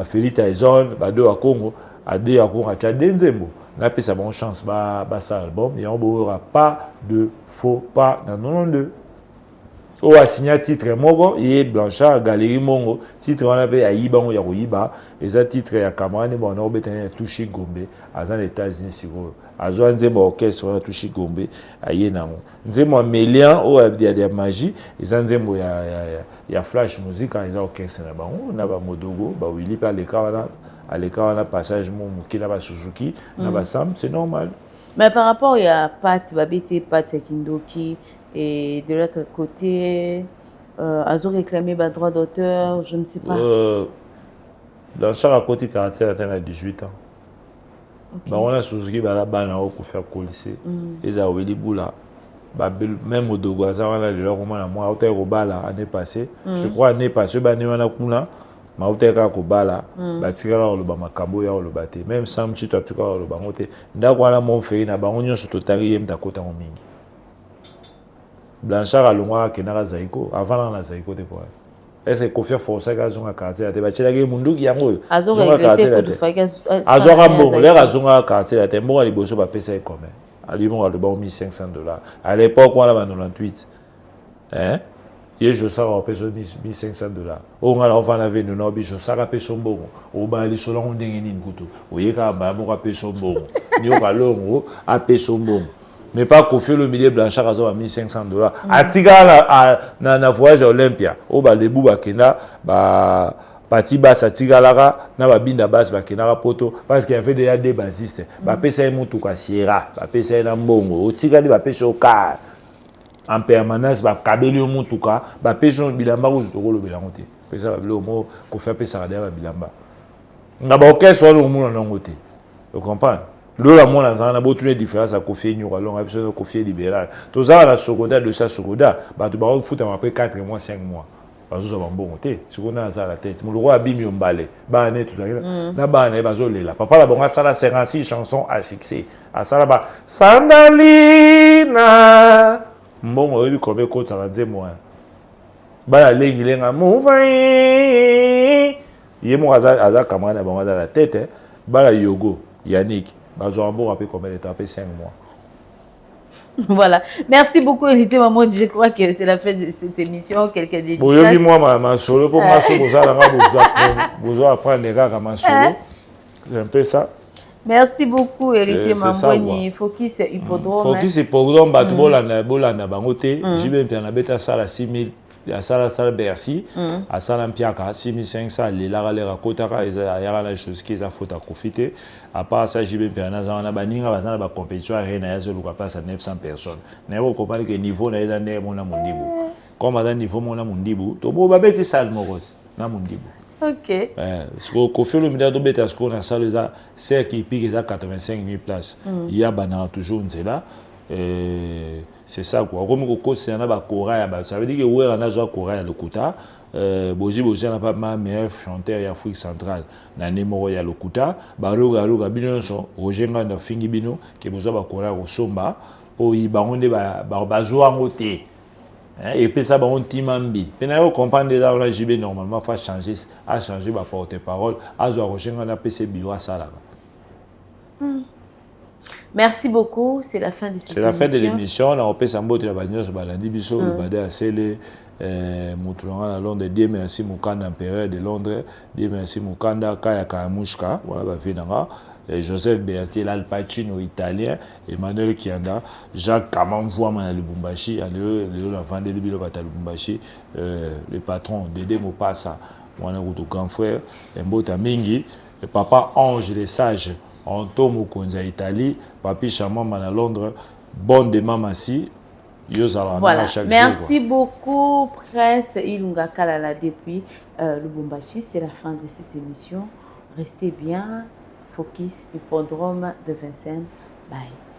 Félix Tyson, deux à Congo, à deux à Congo, à Tchadenzembo. On a fait sa bonne chance, ça album. Il n'y aura pas de faux pas dans 92. On a signé un titre Mogo, il est Blanchard, Galerie Mongo. Titre on a fait Aïba ou Yarouiba. Et ça titre à Camarade, on a obtenu Touché Gombe, à les États-Unis. À Joanzembo Orchestre, on a Touché Gombe, à Yenamo. Nzembo Mélian, il y a des magies. Et ça, Nzembo, il y a Flash Music, il y a Orchestre. On a Modogo, Willy, à l'écart, on a Passage Moumuki, on a Suzuki, on a Sam, c'est normal. Mais par rapport à Pat Babete, Pat Kindoki, et de l'autre côté, Azo réclamé le droit d'auteur, je ne sais pas. Dans chaque côté, caractère, il a 18 ans. Okay. On a Suzuki, pour faire colisser. Et ça, Willy Boula. Même au Dogoaza, on a le roman à moi, au Terre-Bala, l'année passée. Je crois l'année passée, on a Kuna, mais au Terre-Bala, Batikara, le Bamakaboya, le Baté. Même Sam Chito, tu vois, le Bamote. Ndakwana, mon frère, n'a pas on sur Totari, M. Dakota, en Mingi. Blanchard a l'ongwa Kenara Zaiko, avant la Zaiko de Poil. Est-ce que Kofi Força a zonga quartier la tête? Tu Mundu qui yango. Azora regretté Azora bon, l'air azonga quartier la tête. Moi, les bossos pas payer ça comme. À lui, on a le bon $1,500. À l'époque, on a 98. Hein? Et je sais qu'on paye $1,500. On a l'enfant avec nous, on je sais qu'on paye son bon. On va aller sur l'on dengue ni couteau. Vous voyez qu'on va payer son bon. Nous on va l'on a payer son bon. Mais pas Kofi Olomide Blanchard à $1,500. Atiga na voyage à Olympia. Au bas les bouba kena ba parti basse atiga lara na ba binda basse ba kena poto parce qu'il y avait déjà des bassistes. Ba pesa mutu ka Sierra, ba pesa na mbongo. Otiga di ba pesa au car. En permanence ba kabeli mutu ka ba pesa bilamba ko to lo bilangote. Pesa ba bilo mo ko faire pesa ba bilamba. Na ba OK so lo mu na ngote. Vous comprenez? Là, moi, on a beaucoup de différences à Kofi Nyora, on a besoin de Kofi libéral. Tout ça, la Sogoda, de ça, Sogoda, tu vas foutre après 4 mois, 5 mois. Parce que ça va bon côté. Sogoda, ça la tête. Mon roi a bimé un balai. Bané, tout ça. La bané, bazolé là. Papa, la bonne, ça la 56 chansons à succès. À ça là-bas. Sandalina. Bon, on a eu combien de côtes, ça va dire moi. Bah, les il est un mouvement. Il est mon hasard, camarade, à la tête. Bah, Yogo, Yannick. Bazouambo a fait combien de temps? 5 mois. Voilà. Merci beaucoup, Héritier Maman. Je crois que c'est la fin de cette émission. Quelques dédicaces. Bon, je dis moi, ma solo, pour ma solo, vous apprendre les gars comme ma solo. C'est un peu ça. Merci beaucoup, Héritier Maman. Focus Hippodrome. Focus Hippodrome, Bolanda Bangote. J'ai bien fait ça à 6 000. À ça la Bercy, à ça l'Ampiaka, 6500, les Lara Kotara, il y a la chose qui est à faute à profiter. À part ça, j'ai bien fait un an, on a banni, on a compétition à Rennes, on passe à 900 personnes. Vous comprenez que le niveau n'est pas mon amour. Comme à un niveau, mon amour, tu peux pas bêter ça, mon rose. Ok. Ce qu'on fait le milieu de bêter, ce qu'on a ça, c'est qui pique 85 000 places. Il y a toujours, c'est là. C'est ça quoi. Comme le coach c'est un Koraï, ça veut dire que où on a joué Koraï le Kouta. Bozi n'a pas ma meilleur chanteur d'Afrique centrale. Na numéro ya le Kouta. Baruga bino son Roger na fingi bino qui besoin ba Koraï au Somba pour y baronde ba jouer côté. Et puis ça ba on timambi. Pena yo comprendre déjà la JB normalement faut changer ba porte-parole. Azo Roger na PC bureau ça là. Merci beaucoup, c'est la fin de cette émission. C'est la fin de l'émission. On a fait Sambo de la Bagnos, Balandi Bisso, le Badé à Sélé, Moutoulan à Londres, Dieu merci Moukanda, empereur de Londres, Dieu merci Moukanda, Kaya Kayamushka, voilà, Vinara, Joseph Bertier, Al Pacino italien, Emmanuel Kianda, Jacques Kamamvouama à Lubumbashi, le vendeur de Bilo à Lubumbashi, le patron Dédé Mopassa, mon grand frère, Mbota Mingi, le papa Ange les Sages, Antomo Konza Italie, Papi Chamam à Londres, Bon de Mamassi. Voilà, merci beaucoup, Prince Ilunga Kalala depuis Lubumbashi. C'est la fin de cette émission. Restez bien. Focus Hippodrome de Vincennes. Bye.